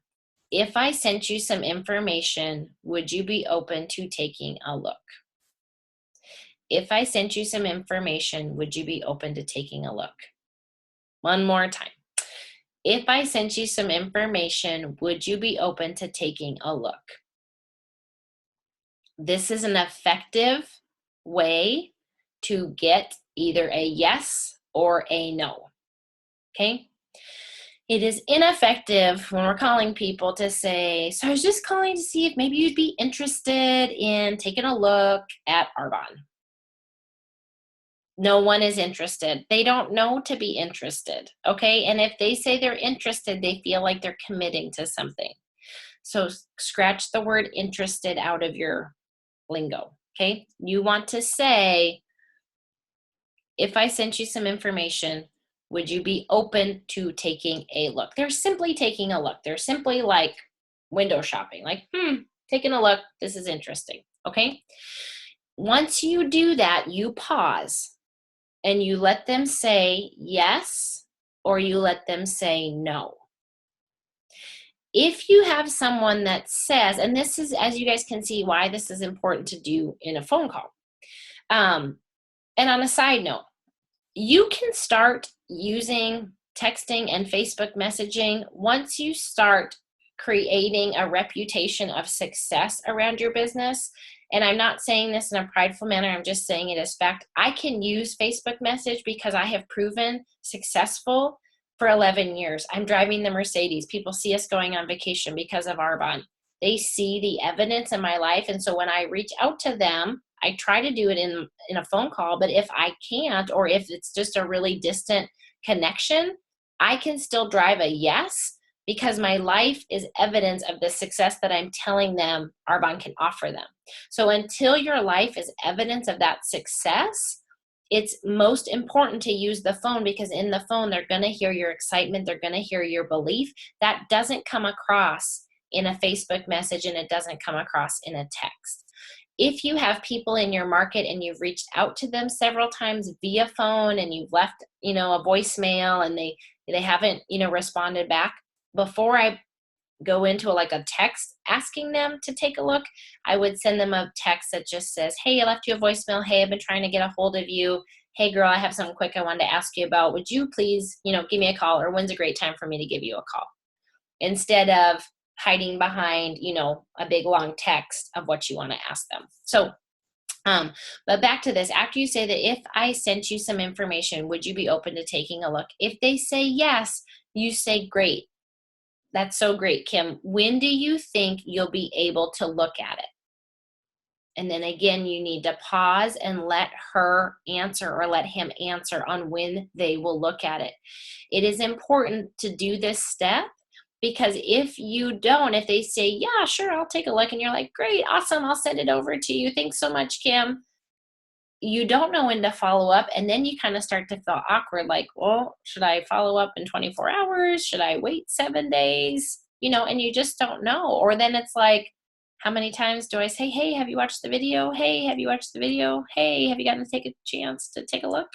If I sent you some information, would you be open to taking a look? If I sent you some information, would you be open to taking a look? One more time. If I sent you some information, would you be open to taking a look? This is an effective way to get either a yes or a no. Okay? It is ineffective when we're calling people to say, so I was just calling to see if maybe you'd be interested in taking a look at Arbonne. No one is interested. They don't know to be interested, okay? And if they say they're interested, they feel like they're committing to something. So scratch the word interested out of your lingo, okay? You want to say, if I sent you some information, would you be open to taking a look? They're simply taking a look. They're simply like window shopping, like, taking a look. This is interesting, okay? Once you do that, you pause and you let them say yes, or you let them say no. If you have someone that says, and this is, as you guys can see, why this is important to do in a phone call. And on a side note, you can start using texting and Facebook messaging once you start creating a reputation of success around your business. And I'm not saying this in a prideful manner, I'm just saying it as fact. I can use Facebook message because I have proven successful for 11 years. I'm driving the Mercedes. People see us going on vacation because of Arbonne. They see the evidence in my life. And so when I reach out to them, I try to do it in a phone call, but if I can't, or if it's just a really distant connection, I can still drive a yes, because my life is evidence of the success that I'm telling them Arbonne can offer them. So until your life is evidence of that success, it's most important to use the phone, because in the phone, they're going to hear your excitement. They're going to hear your belief. That doesn't come across in a Facebook message, and it doesn't come across in a text. If you have people in your market and you've reached out to them several times via phone, and you've left, a voicemail, and they haven't, responded back, before I go into a text asking them to take a look, I would send them a text that just says, hey, I left you a voicemail. Hey, I've been trying to get a hold of you. Hey girl, I have something quick I wanted to ask you about. Would you please, give me a call, or when's a great time for me to give you a call? Instead of hiding behind, a big long text of what you want to ask them. So, but back to this, after you say that, if I sent you some information, would you be open to taking a look? If they say yes, you say, great. That's so great, Kim. When do you think you'll be able to look at it? And then again, you need to pause and let her answer, or let him answer on when they will look at it. It is important to do this step, because if you don't, if they say, yeah, sure, I'll take a look, and you're like, great, awesome, I'll send it over to you. Thanks so much, Kim. you don't know when to follow up, and then you kind of start to feel awkward, like, well, should I follow up in 24 hours? Should I wait 7 days? And you just don't know. Or then it's like, how many times do I say, hey, have you watched the video? Hey, have you watched the video? Hey, have you gotten to take a chance to take a look?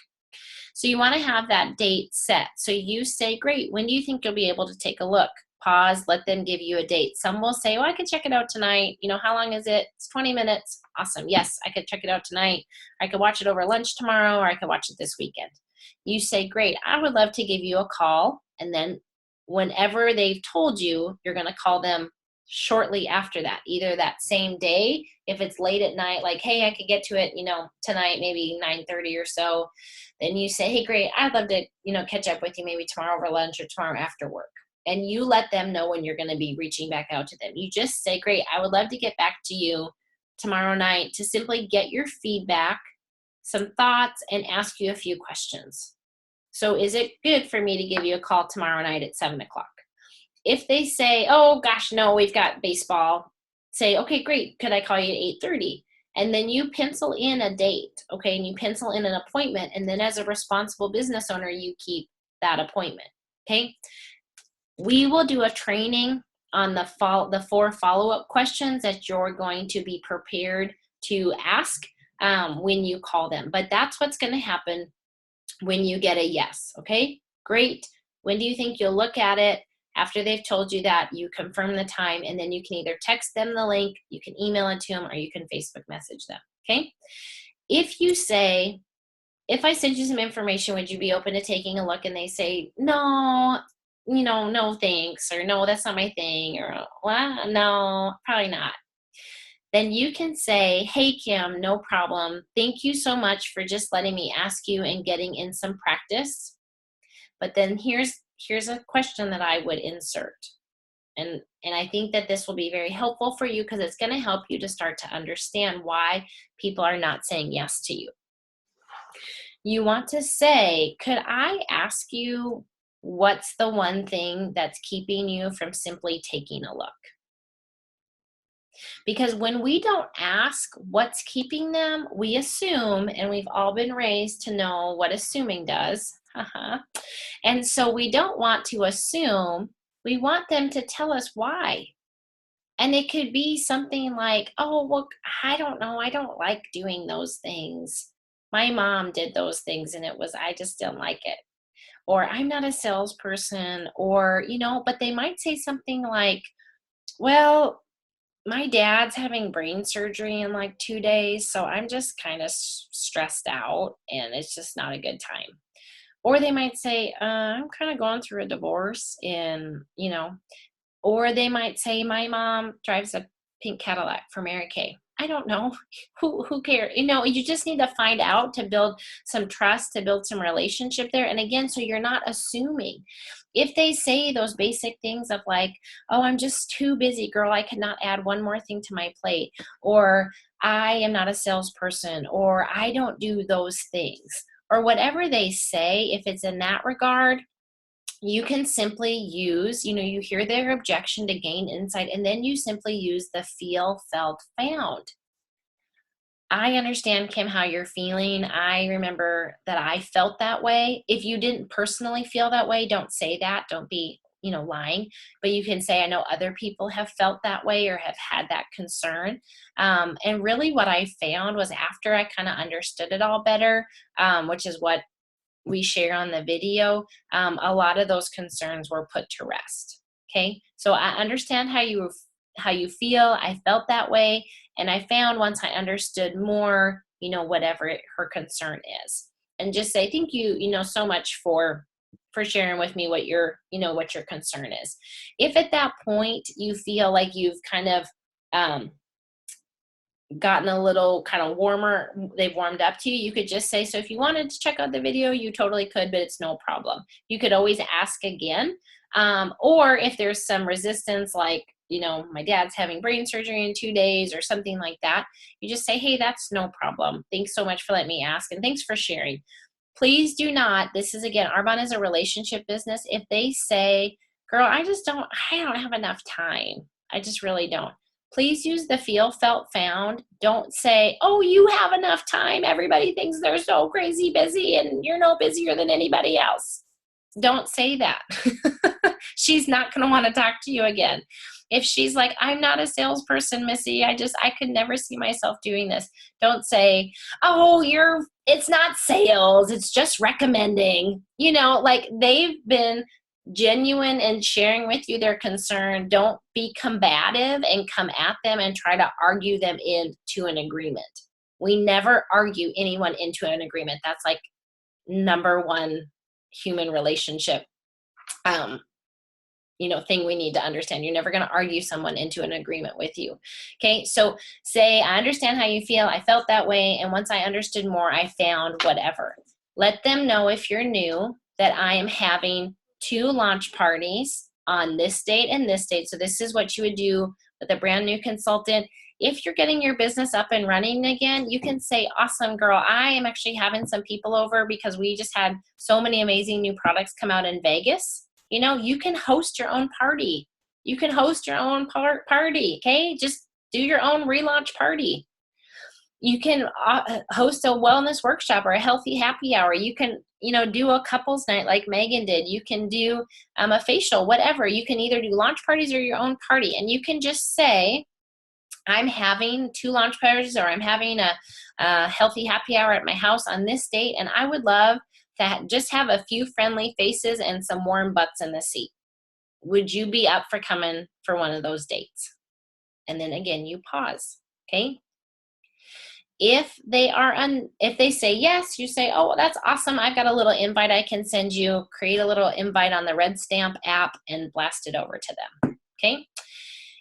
So you want to have that date set. So you say, great, when do you think you'll be able to take a look? Pause, let them give you a date. Some will say, well, I can check it out tonight. How long is it? It's 20 minutes. Awesome. Yes, I could check it out tonight. I could watch it over lunch tomorrow, or I could watch it this weekend. You say, great, I would love to give you a call. And then whenever they've told you, you're going to call them shortly after that, either that same day, if it's late at night, like, hey, I could get to it, tonight, maybe 9:30 or so. Then you say, hey, great, I'd love to, catch up with you maybe tomorrow over lunch or tomorrow after work. And you let them know when you're going to be reaching back out to them. You just say, great, I would love to get back to you tomorrow night to simply get your feedback, some thoughts, and ask you a few questions. So is it good for me to give you a call tomorrow night at 7 o'clock? If they say, oh gosh, no, we've got baseball, say, okay, great, could I call you at 8:30? And then you pencil in a date, okay, and you pencil in an appointment, and then as a responsible business owner, you keep that appointment, okay? We will do a training on the 4 follow-up questions that you're going to be prepared to ask when you call them. But that's what's going to happen when you get a yes, okay? Great. When do you think you'll look at it? After they've told you that, you confirm the time, and then you can either text them the link, you can email it to them, or you can Facebook message them, okay? If you say, if I send you some information, would you be open to taking a look? And they say, no, no thanks, or no, that's not my thing, or well, no, probably not. Then you can say, hey, Kim, no problem. Thank you so much for just letting me ask you and getting in some practice. But then here's a question that I would insert. And I think that this will be very helpful for you, because it's going to help you to start to understand why people are not saying yes to you. You want to say, could I ask you what's the one thing that's keeping you from simply taking a look? Because when we don't ask what's keeping them, we assume, and we've all been raised to know what assuming does. And so we don't want to assume, we want them to tell us why. And it could be something like, oh, well, I don't know, I don't like doing those things. My mom did those things and I just didn't like it. Or I'm not a salesperson, or, but they might say something like, well, my dad's having brain surgery in like 2 days, so I'm just kind of stressed out and it's just not a good time. Or they might say, I'm kind of going through a divorce, and, or they might say, my mom drives a pink Cadillac for Mary Kay. I don't know. Who cares? You just need to find out, to build some trust, to build some relationship there. And again, so you're not assuming. If they say those basic things of like, oh, I'm just too busy, girl, I could not add one more thing to my plate, or I am not a salesperson, or I don't do those things, or whatever they say, if it's in that regard, you can simply use, you hear their objection to gain insight, and then you simply use the feel, felt, found. I understand, Kim, how you're feeling. I remember that I felt that way. If you didn't personally feel that way, don't say that. Don't be, lying. But you can say, I know other people have felt that way or have had that concern. And really what I found was, after I kind of understood it all better, which is what we share on the video, a lot of those concerns were put to rest. Okay, so I understand how you feel. I felt that way, and I found, once I understood more, whatever her concern is, and just say thank you, so much for sharing with me what your concern is. If at that point you feel like you've kind of gotten a little kind of warmer, they've warmed up to you, you could just say, so if you wanted to check out the video, you totally could, but it's no problem. You could always ask again. Or if there's some resistance, like, my dad's having brain surgery in 2 days or something like that, you just say, hey, that's no problem. Thanks so much for letting me ask, and thanks for sharing. Please do not, this is, again, Arbonne is a relationship business. If they say, girl, I don't have enough time, I just really don't. Please use the feel, felt, found. Don't say, oh, you have enough time. Everybody thinks they're so crazy busy and you're no busier than anybody else. Don't say that. She's not going to want to talk to you again. If she's like, I'm not a salesperson, Missy, I could never see myself doing this. Don't say, oh, it's not sales, it's just recommending. You know, like, they've been genuine in sharing with you their concern. Don't be combative and come at them and try to argue them into an agreement. We never argue anyone into an agreement. That's like number one human relationship thing we need to understand. You're never going to argue someone into an agreement with you. Okay, so say, I understand how you feel. I felt that way, and once I understood more, I found whatever. Let them know, if you're new, that I am having 2 launch parties on this date and this date. So this is what you would do with a brand new consultant. If you're getting your business up and running again, you can say, awesome, girl, I am actually having some people over because we just had so many amazing new products come out in Vegas. You know, you can host your own party. You can host your own party, okay? Just do your own relaunch party. You can host a wellness workshop or a healthy happy hour. You can, do a couples night like Megan did. You can do a facial, whatever. You can either do launch parties or your own party. And you can just say, I'm having 2 launch parties, or I'm having a healthy happy hour at my house on this date, and I would love to just have a few friendly faces and some warm butts in the seat. Would you be up for coming for one of those dates? And then again, you pause, okay? If they say yes, you say, oh, that's awesome. I've got a little invite I can send you. Create a little invite on the Red Stamp app and blast it over to them, okay?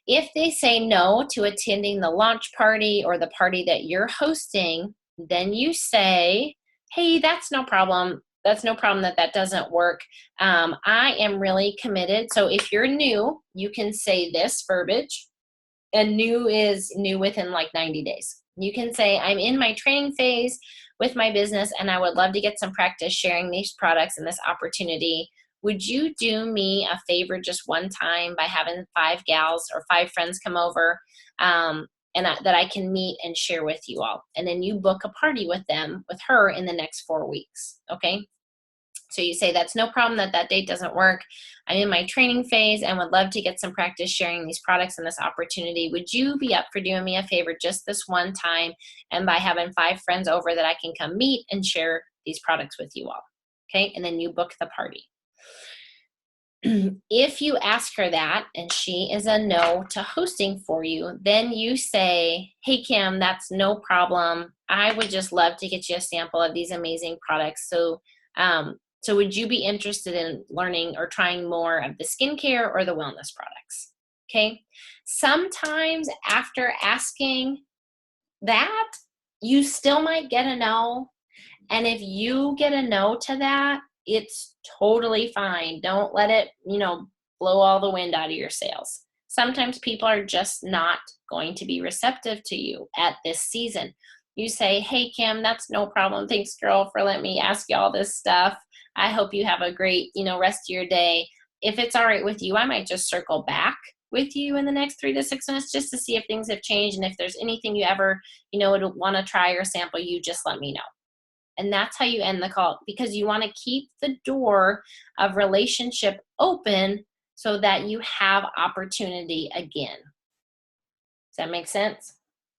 If they say no to attending the launch party or the party that you're hosting, then you say, hey, that's no problem. That's no problem that doesn't work. I am really committed. So if you're new, you can say this verbiage, and new is new within like 90 days. You can say, I'm in my training phase with my business, and I would love to get some practice sharing these products and this opportunity. Would you do me a favor just one time by having 5 gals or 5 friends come over that I can meet and share with you all? And then you book a party with her in the next 4 weeks, okay? So you say, that's no problem that date doesn't work. I'm in my training phase and would love to get some practice sharing these products and this opportunity. Would you be up for doing me a favor just this one time, and by having 5 friends over that I can come meet and share these products with you all? Okay, and then you book the party. If you ask her that and she is a no to hosting for you, then you say, hey, Kim, that's no problem. I would just love to get you a sample of these amazing products. So would you be interested in learning or trying more of the skincare or the wellness products? Okay. Sometimes after asking that, you still might get a no. And if you get a no to that, it's totally fine. Don't let it, blow all the wind out of your sails. Sometimes people are just not going to be receptive to you at this season. You say, hey, Kim, that's no problem. Thanks, girl, for letting me ask you all this stuff. I hope you have a great, rest of your day. If it's all right with you, I might just circle back with you in the next 3 to 6 months just to see if things have changed. And if there's anything you ever, would want to try or sample, you just let me know. And that's how you end the call, because you want to keep the door of relationship open so that you have opportunity again. Does that make sense?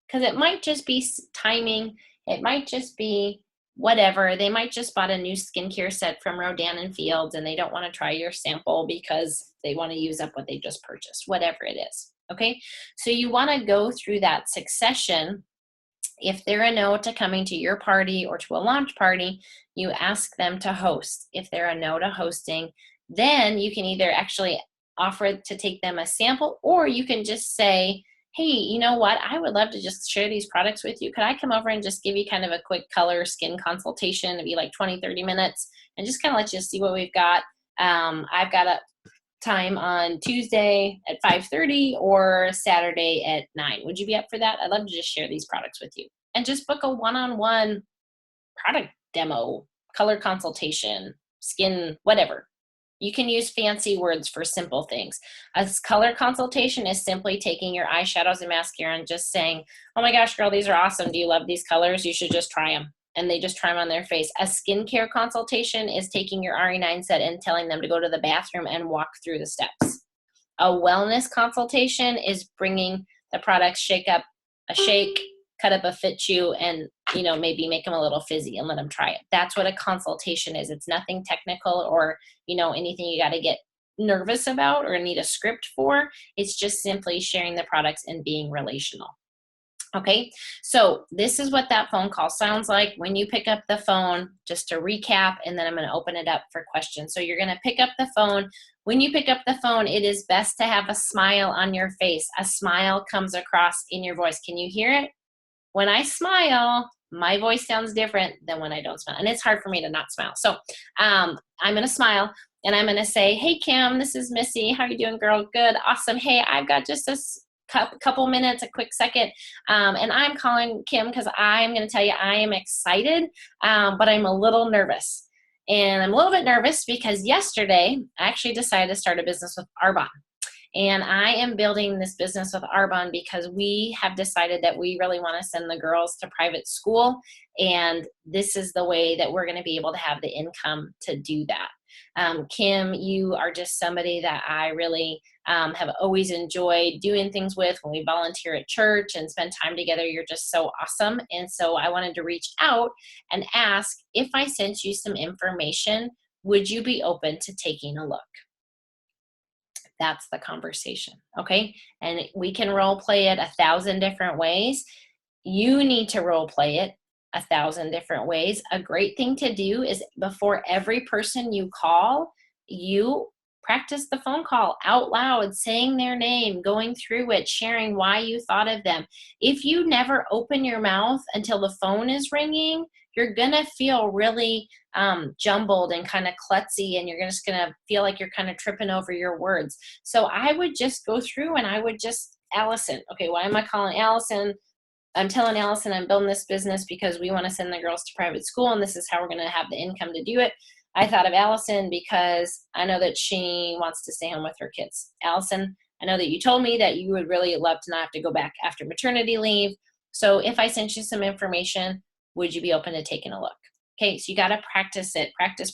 Because it might just be timing. It might just be whatever. They might just bought a new skincare set from Rodan & Fields and they don't want to try your sample because they want to use up what they just purchased, whatever it is. Okay, so you want to go through that succession. If they're a no to coming to your party or to a launch party, you ask them to host. If they're a no to hosting, then you can either actually offer to take them a sample, or you can just say, hey, you know what? I would love to just share these products with you. Could I come over and just give you kind of a quick color skin consultation? It'd be like 20, 30 minutes and just kind of let you see what we've got. I've got a time on Tuesday at 5:30 or Saturday at 9. Would you be up for that? I'd love to just share these products with you. And just book a one-on-one product demo, color consultation, skin, whatever. You can use fancy words for simple things. A color consultation is simply taking your eyeshadows and mascara and just saying, oh my gosh, girl, these are awesome. Do you love these colors? You should just try them. And they just try them on their face. A skincare consultation is taking your RE9 set and telling them to go to the bathroom and walk through the steps. A wellness consultation is bringing the products, shake, cut up a fit chew, and maybe make them a little fizzy and let them try it. That's what a consultation is. It's nothing technical or anything you got to get nervous about or need a script for. It's just simply sharing the products and being relational. Okay, so this is what that phone call sounds like when you pick up the phone, just to recap, and then I'm going to open it up for questions. So you're going to pick up the phone. When you pick up the phone, it is best to have a smile on your face. A smile comes across in your voice. Can you hear it? When I smile, my voice sounds different than when I don't smile. And it's hard for me to not smile. So I'm going to smile and I'm going to say, hey, Kim, this is Missy. How are you doing, girl? Good. Awesome. Hey, I've got just a couple minutes, a quick second. And I'm calling Kim because I'm going to tell you I am excited, but I'm a little nervous. And I'm a little bit nervous because yesterday I actually decided to start a business with Arbonne. And I am building this business with Arbonne because we have decided that we really want to send the girls to private school. And this is the way that we're going to be able to have the income to do that. Kim, you are just somebody that I really have always enjoyed doing things with when we volunteer at church and spend time together. You're just so awesome. And so I wanted to reach out and ask, if I sent you some information, would you be open to taking a look? That's the conversation, okay? And we can role play it 1,000 different ways. You need to role play it 1,000 different ways. A great thing to do is before every person you call, you practice the phone call out loud, saying their name, going through it, sharing why you thought of them. If you never open your mouth until the phone is ringing, you're going to feel really jumbled and kind of klutzy, and you're just going to feel like you're kind of tripping over your words. So I would just go through and I would just, Allison, okay, why am I calling Allison? I'm telling Allison I'm building this business because we want to send the girls to private school, and this is how we're going to have the income to do it. I thought of Allison because I know that she wants to stay home with her kids. Allison, I know that you told me that you would really love to not have to go back after maternity leave. So if I sent you some information, would you be open to taking a look? Okay, so you got to practice it. Practice.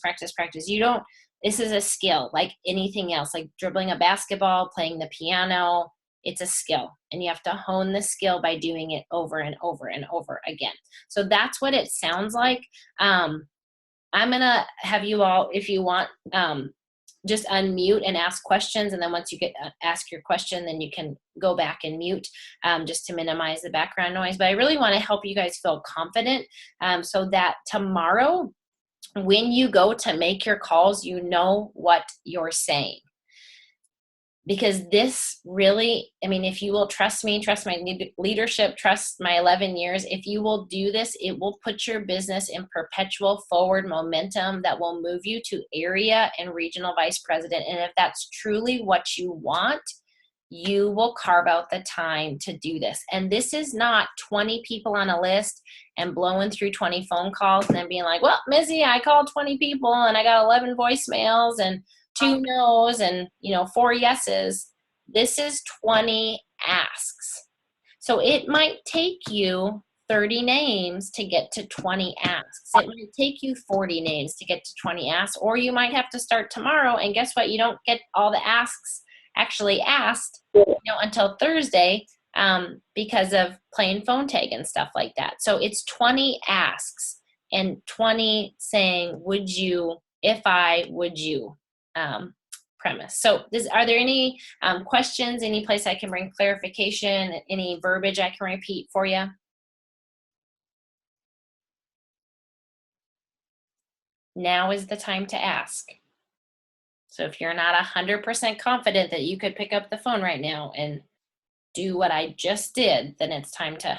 This is a skill like anything else, like dribbling a basketball, playing the piano. It's a skill, and you have to hone the skill by doing it over and over and over again. So that's what it sounds like. I'm going to have you all, if you want, just unmute and ask questions. And then once you get ask your question, then you can go back and mute just to minimize the background noise. But I really want to help you guys feel confident so that tomorrow, when you go to make your calls, you know what you're saying. Because this really, I mean, if you will trust me, trust my leadership, trust my 11 years, if you will do this, it will put your business in perpetual forward momentum that will move you to area and regional vice president. And if that's truly what you want, you will carve out the time to do this. And this is not 20 people on a list and blowing through 20 phone calls and then being like, well, Missy, I called 20 people and I got 11 voicemails and 2 no's and 4 yeses. This is 20 asks. So it might take you 30 names to get to 20 asks. It might take you 40 names to get to 20 asks, or you might have to start tomorrow, and guess what? You don't get all the asks actually asked until Thursday because of playing phone tag and stuff like that. So it's 20 asks and 20 saying, would you, if I, would you premise. So are there any questions, any place I can bring clarification, any verbiage I can repeat for you? Now is the time to ask. So if you're not 100% confident that you could pick up the phone right now and do what I just did, then it's time to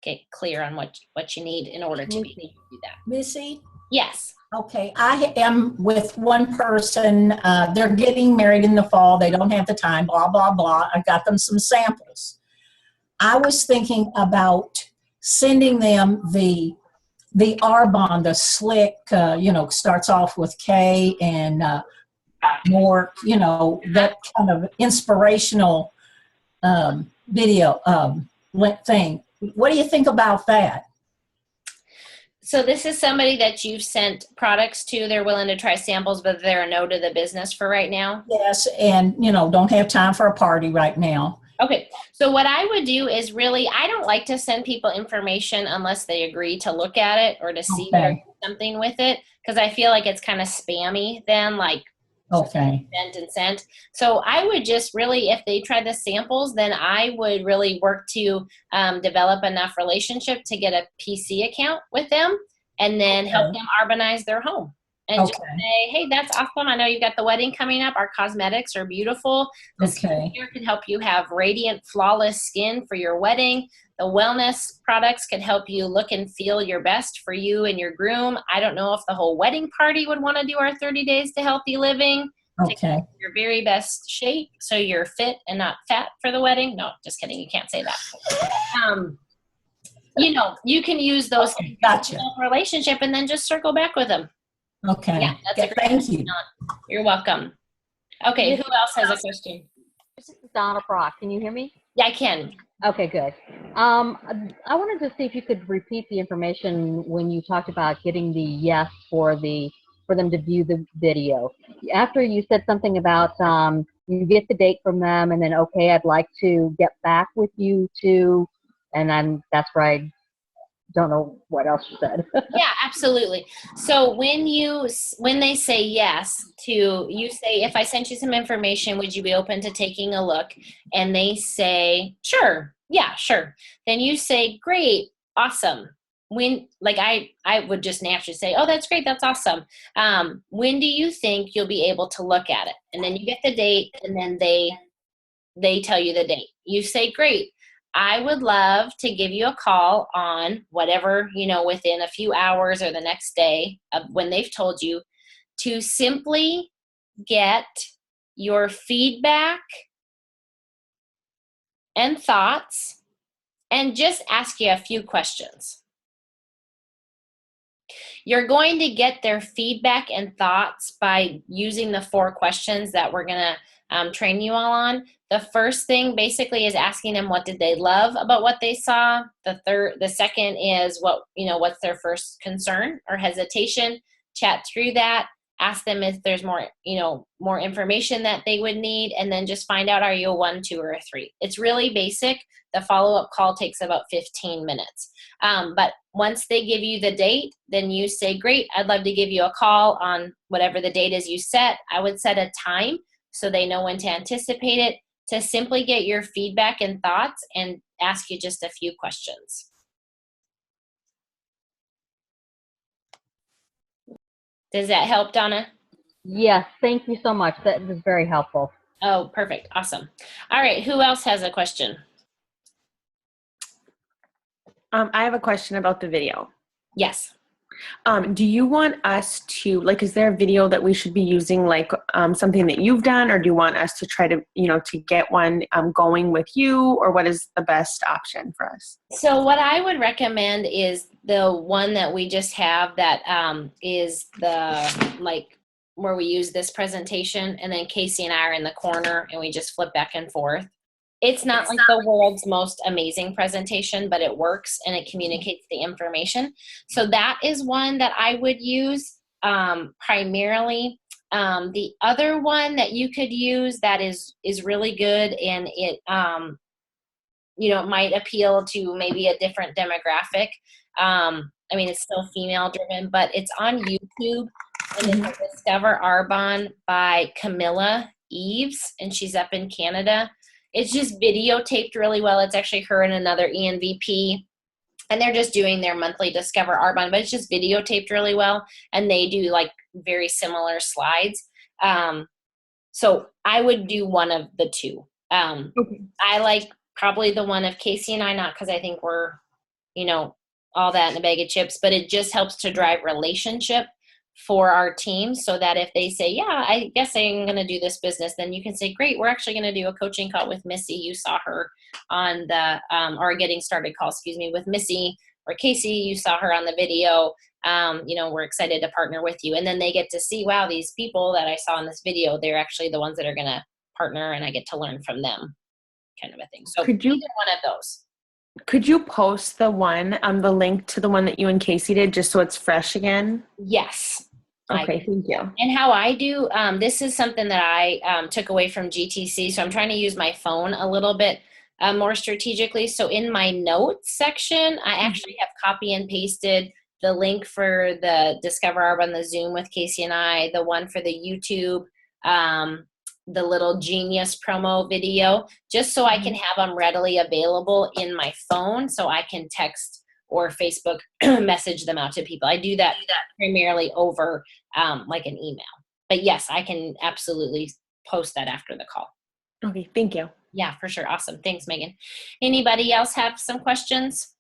get clear on what you need in order to be able to do that. Missy? Yes. Okay, I am with one person. They're getting married in the fall. They don't have the time, blah, blah, blah. I got them some samples. I was thinking about sending them the Arbonne, the slick, starts off with K and more, that kind of inspirational video thing. What do you think about that? So this is somebody that you've sent products to. They're willing to try samples, but they're a no to the business for right now? Yes, and, don't have time for a party right now. Okay, so what I would do is really, I don't like to send people information unless they agree to look at it or to see something with it, because I feel like it's kind of spammy then, like sent and sent. So I would just really, if they try the samples, then I would really work to develop enough relationship to get a PC account with them and then help them urbanize their home. And just say, hey, that's awesome. I know you've got the wedding coming up. Our cosmetics are beautiful. The skincare can help you have radiant, flawless skin for your wedding. The wellness products can help you look and feel your best for you and your groom. I don't know if the whole wedding party would want to do our 30 days to healthy living. To get your very best shape so you're fit and not fat for the wedding. No, just kidding. You can't say that. You can use those relationship and then just circle back with them. Okay. Yeah, that's a great thank you. You're welcome. Okay, who else has a question? This is Donna Brock. Can you hear me? Yeah, I can. Okay, good. I wanted to see if you could repeat the information when you talked about getting the yes for them to view the video. After you said something about you get the date from them and then, okay, I'd like to get back with you too, and then that's where I don't know what else you said. Yeah, absolutely. So when they say yes to, you say, if I sent you some information, would you be open to taking a look? And they say, sure. Yeah, sure. Then you say, great, awesome. When, like I would just naturally say, oh, that's great. That's awesome. When do you think you'll be able to look at it? And then you get the date and then they tell you the date. You say, great. I would love to give you a call on whatever, within a few hours or the next day of when they've told you, to simply get your feedback and thoughts and just ask you a few questions. You're going to get their feedback and thoughts by using the 4 questions that we're going to train you all on. The first thing basically is asking them what did they love about what they saw. The second is what's their first concern or hesitation. Chat through that. Ask them if there's more information that they would need, and then just find out, are you a 1, 2, or a 3? It's really basic. The follow-up call takes about 15 minutes. But once they give you the date, then you say, great, I'd love to give you a call on whatever the date is you set. I would set a time so they know when to anticipate it, to simply get your feedback and thoughts and ask you just a few questions. Does that help, Donna? Yes, thank you so much. That was very helpful. Oh, perfect. Awesome. All right, who else has a question? I have a question about the video. Yes. Do you want us to, is there a video that we should be using, something that you've done, or do you want us to try to, to get one going with you, or what is the best option for us? So what I would recommend is the one that we just have that is the, where we use this presentation, and then Casey and I are in the corner and we just flip back and forth. It's not the world's most amazing presentation, but it works and it communicates the information. So that is one that I would use primarily. The other one that you could use that is really good, and it it might appeal to maybe a different demographic. It's still female driven, but it's on YouTube, and it's Discover Arbonne by Camilla Eves, and she's up in Canada. It's just videotaped really well. It's actually her and another ENVP, and they're just doing their monthly Discover Arbonne, but it's just videotaped really well, and they do very similar slides. So I would do one of the 2. I like probably the one of Casey and I, not because I think we're, all that in a bag of chips, but it just helps to drive relationship for our team, so that if they say, yeah, I guess I'm going to do this business, then you can say, great, we're actually going to do a coaching call with Missy. You saw her on the, or a getting started call, with Missy, or Casey, you saw her on the video. We're excited to partner with you. And then they get to see, wow, these people that I saw in this video, they're actually the ones that are going to partner, and I get to learn from them, kind of a thing. So Could you- either one of those. Could you post the link to the one that you and Casey did, just so it's fresh again? Yes. Okay, thank you. And how I do, this is something that I took away from GTC. So I'm trying to use my phone a little bit more strategically. So in my notes section, I actually have copy and pasted the link for the Discover Arbor on the Zoom with Casey and I, the one for the YouTube, the little Genius promo video, just so I can have them readily available in my phone so I can text or Facebook message them out to people. I do that primarily over like an email. But yes, I can absolutely post that after the call. Okay, thank you. Yeah, for sure. Awesome. Thanks, Megan. Anybody else have some questions?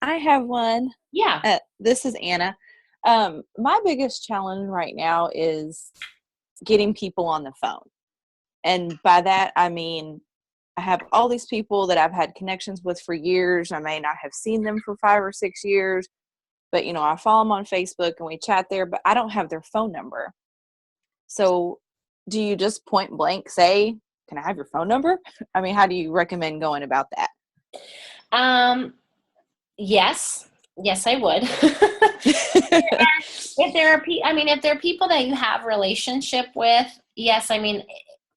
I have one. Yeah. This is Anna. My biggest challenge right now is getting people on the phone. And by that, I mean, I have all these people that I've had connections with for years. I may not have seen them for 5 or 6 years, but, I follow them on Facebook and we chat there, but I don't have their phone number. So do you just point blank say, can I have your phone number? I mean, how do you recommend going about that? Yes, I would. If there are people that you have relationship with, yes, I mean,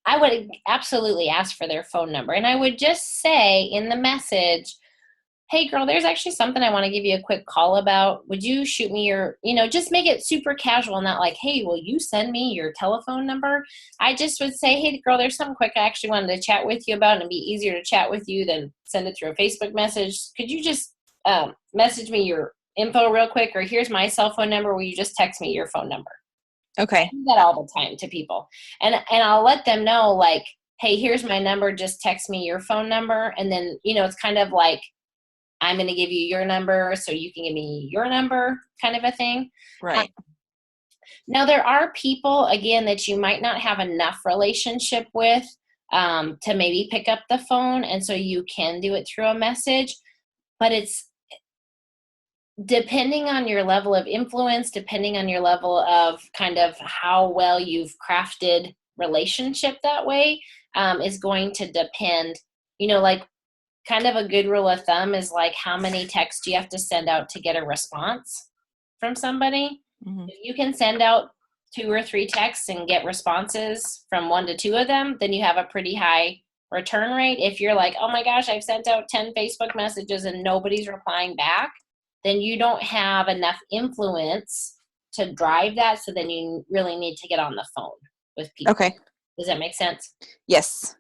I would absolutely ask for their phone number. And I would just say in the message, hey girl, there's actually something I want to give you a quick call about. Would you shoot me your, just make it super casual, not like, hey, will you send me your telephone number? I just would say, hey girl, there's something quick I actually wanted to chat with you about, and it'd be easier to chat with you than send it through a Facebook message. Could you just message me your info real quick, or here's my cell phone number. Will you just text me your phone number? Okay. I do that all the time to people. And I'll let them know, like, hey, here's my number. Just text me your phone number. And then, it's kind of like, I'm going to give you your number so you can give me your number, kind of a thing. Right. Now, there are people, again, that you might not have enough relationship with to maybe pick up the phone. And so you can do it through a message. But it's depending on your level of influence, depending on your level of kind of how well you've crafted relationship that way, is going to depend, like kind of a good rule of thumb is like, how many texts do you have to send out to get a response from somebody? Mm-hmm. If you can send out 2 or 3 texts and get responses from 1 to 2 of them, then you have a pretty high return rate. If you're like, oh my gosh, I've sent out 10 Facebook messages and nobody's replying back, then you don't have enough influence to drive that. So then you really need to get on the phone with people. Okay. Does that make sense? Yes.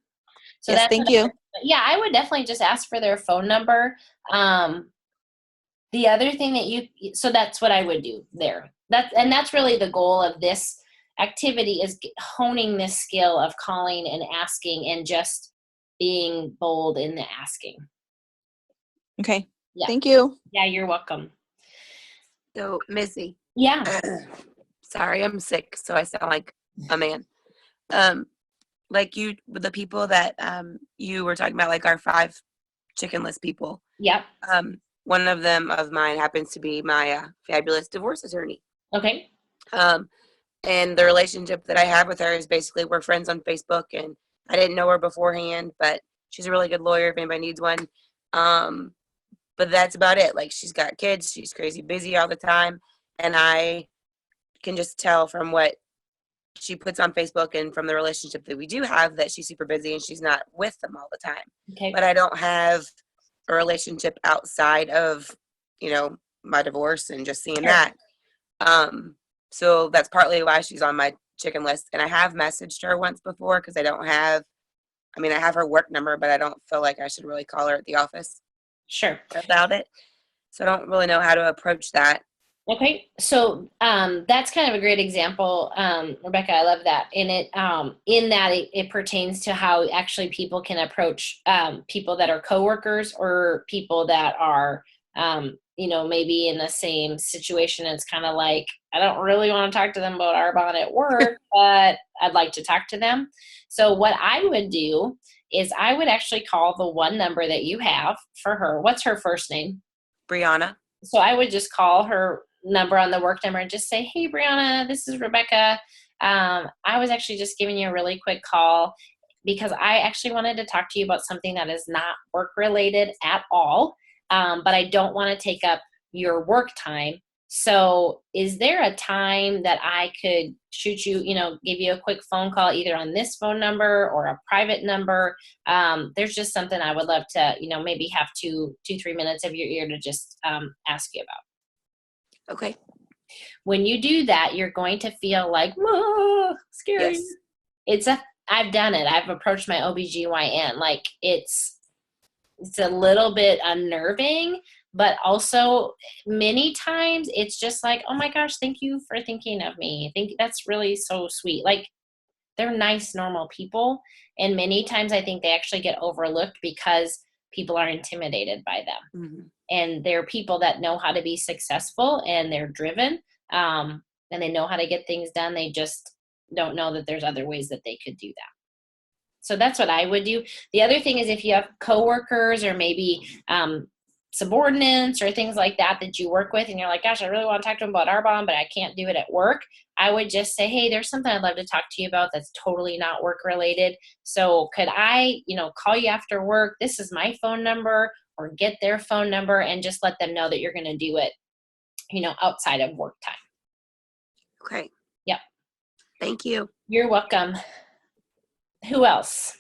So yes, thank you. I would definitely just ask for their phone number. The other thing so that's what I would do there. That's really the goal of this activity, is honing this skill of calling and asking and just being bold in the asking. Okay. Yeah. Thank you. Yeah, you're welcome. So, Missy. Yeah. Sorry, I'm sick, so I sound like a man. Like the people that you were talking about, like our 5 chicken list people. Yep. One of them of mine happens to be my fabulous divorce attorney. Okay. And the relationship that I have with her is basically we're friends on Facebook, and I didn't know her beforehand, but she's a really good lawyer if anybody needs one. But that's about it. Like, she's got kids, she's crazy busy all the time, and I can just tell from what she puts on Facebook and from the relationship that we do have that she's super busy and she's not with them all the time. Okay. But I don't have a relationship outside of, my divorce and just seeing that. So that's partly why she's on my chicken list. And I have messaged her once before because I have her work number, but I don't feel like I should really call her at the office. Sure. About it. So I don't really know how to approach that. Okay. So that's kind of a great example, Rebecca. I love that. And it pertains to how actually people can approach people that are coworkers or people that are maybe in the same situation. It's kind of like, I don't really want to talk to them about Arbonne at work, but I'd like to talk to them. So what I would do is I would actually call the one number that you have for her. What's her first name? Brianna. So I would just call her number on the work number and just say, hey, Brianna, this is Rebecca. I was actually just giving you a really quick call because I actually wanted to talk to you about something that is not work related at all, but I don't want to take up your work time. So is there a time that I could shoot you, give you a quick phone call either on this phone number or a private number? There's just something I would love to, maybe have 2-3 minutes of your ear to just ask you about. Okay. When you do that, you're going to feel like, whoa, scary. Yes. I've done it. I've approached my OBGYN. Like it's a little bit unnerving, but also many times it's just like, oh my gosh, thank you for thinking of me. I think that's really so sweet. Like they're nice, normal people. And many times I think they actually get overlooked because people are intimidated by them. Mm-hmm. And they're people that know how to be successful and they're driven, and they know how to get things done. They just don't know that there's other ways that they could do that. So that's what I would do. The other thing is if you have coworkers or maybe subordinates or things like that you work with and you're like, gosh, I really want to talk to them about Arbonne, but I can't do it at work. I would just say, hey, there's something I'd love to talk to you about that's totally not work related. So could I, call you after work? This is my phone number, or get their phone number and just let them know that you're going to do it, outside of work time. Okay. Yep. Thank you. You're welcome. Who else?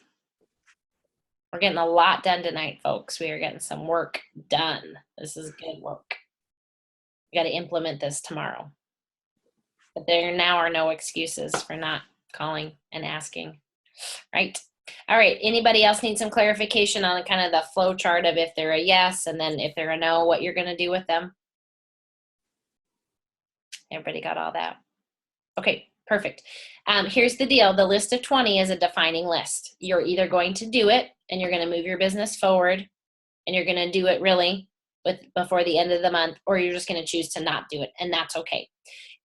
We're getting a lot done tonight, folks. We are getting some work done. This is good work. We got to implement this tomorrow. But there now are no excuses for not calling and asking. Right? All right. Anybody else need some clarification on kind of the flow chart of if they're a yes and then if they're a no, what you're going to do with them? Everybody got all that? Okay. Perfect. Here's the deal. The list of 20 is a defining list. You're either going to do it and you're going to move your business forward and you're going to do it really before the end of the month, or you're just going to choose to not do it. And that's okay.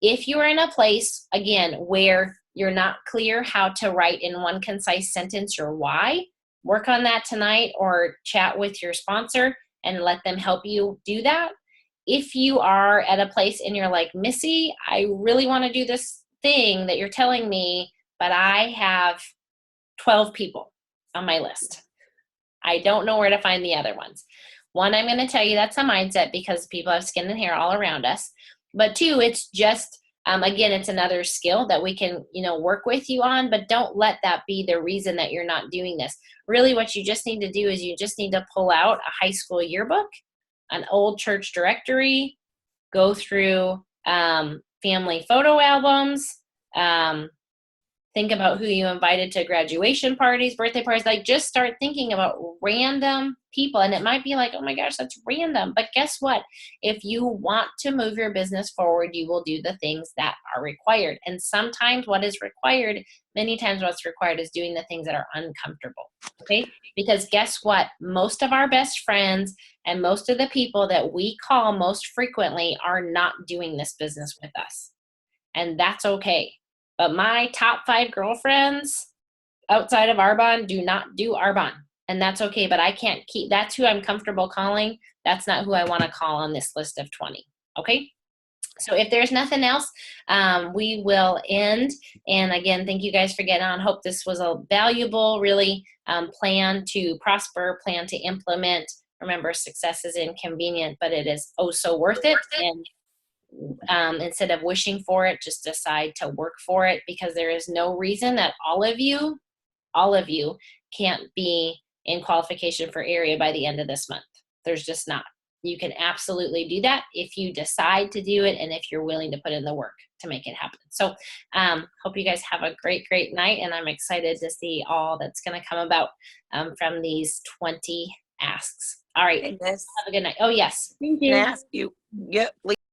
If you are in a place, again, where you're not clear how to write in one concise sentence your why, work on that tonight or chat with your sponsor and let them help you do that. If you are at a place and you're like, Missy, I really want to do this thing that you're telling me, but I have 12 people on my list. I don't know where to find the other ones. One, I'm going to tell you that's a mindset because people have skin and hair all around us. But two, it's just, again, it's another skill that we can, work with you on, but don't let that be the reason that you're not doing this. Really what you just need to do is you just need to pull out a high school yearbook, an old church directory, go through family photo albums, think about who you invited to graduation parties, birthday parties, like just start thinking about random people. And it might be like, oh my gosh, that's random. But guess what? If you want to move your business forward, you will do the things that are required. And sometimes what is required, many times what's required is doing the things that are uncomfortable. Okay? Because guess what? Most of our best friends and most of the people that we call most frequently are not doing this business with us. And that's okay. But my top 5 girlfriends outside of Arbonne do not do Arbonne. And that's okay, but I can't keep, that's who I'm comfortable calling. That's not who I want to call on this list of 20. Okay? So if there's nothing else, we will end. And again, thank you guys for getting on. Hope this was a valuable, really plan to prosper, plan to implement. Remember, success is inconvenient, but it is oh so worth it. And instead of wishing for it, just decide to work for it, because there is no reason that all of you can't be in qualification for area by the end of this month. There's just not. You can absolutely do that if you decide to do it and if you're willing to put in the work to make it happen. So hope you guys have a great, great night, and I'm excited to see all that's going to come about from these 20 asks. All right. Yes. Have a good night. Oh, yes. Thank Can you. I ask you? Yep.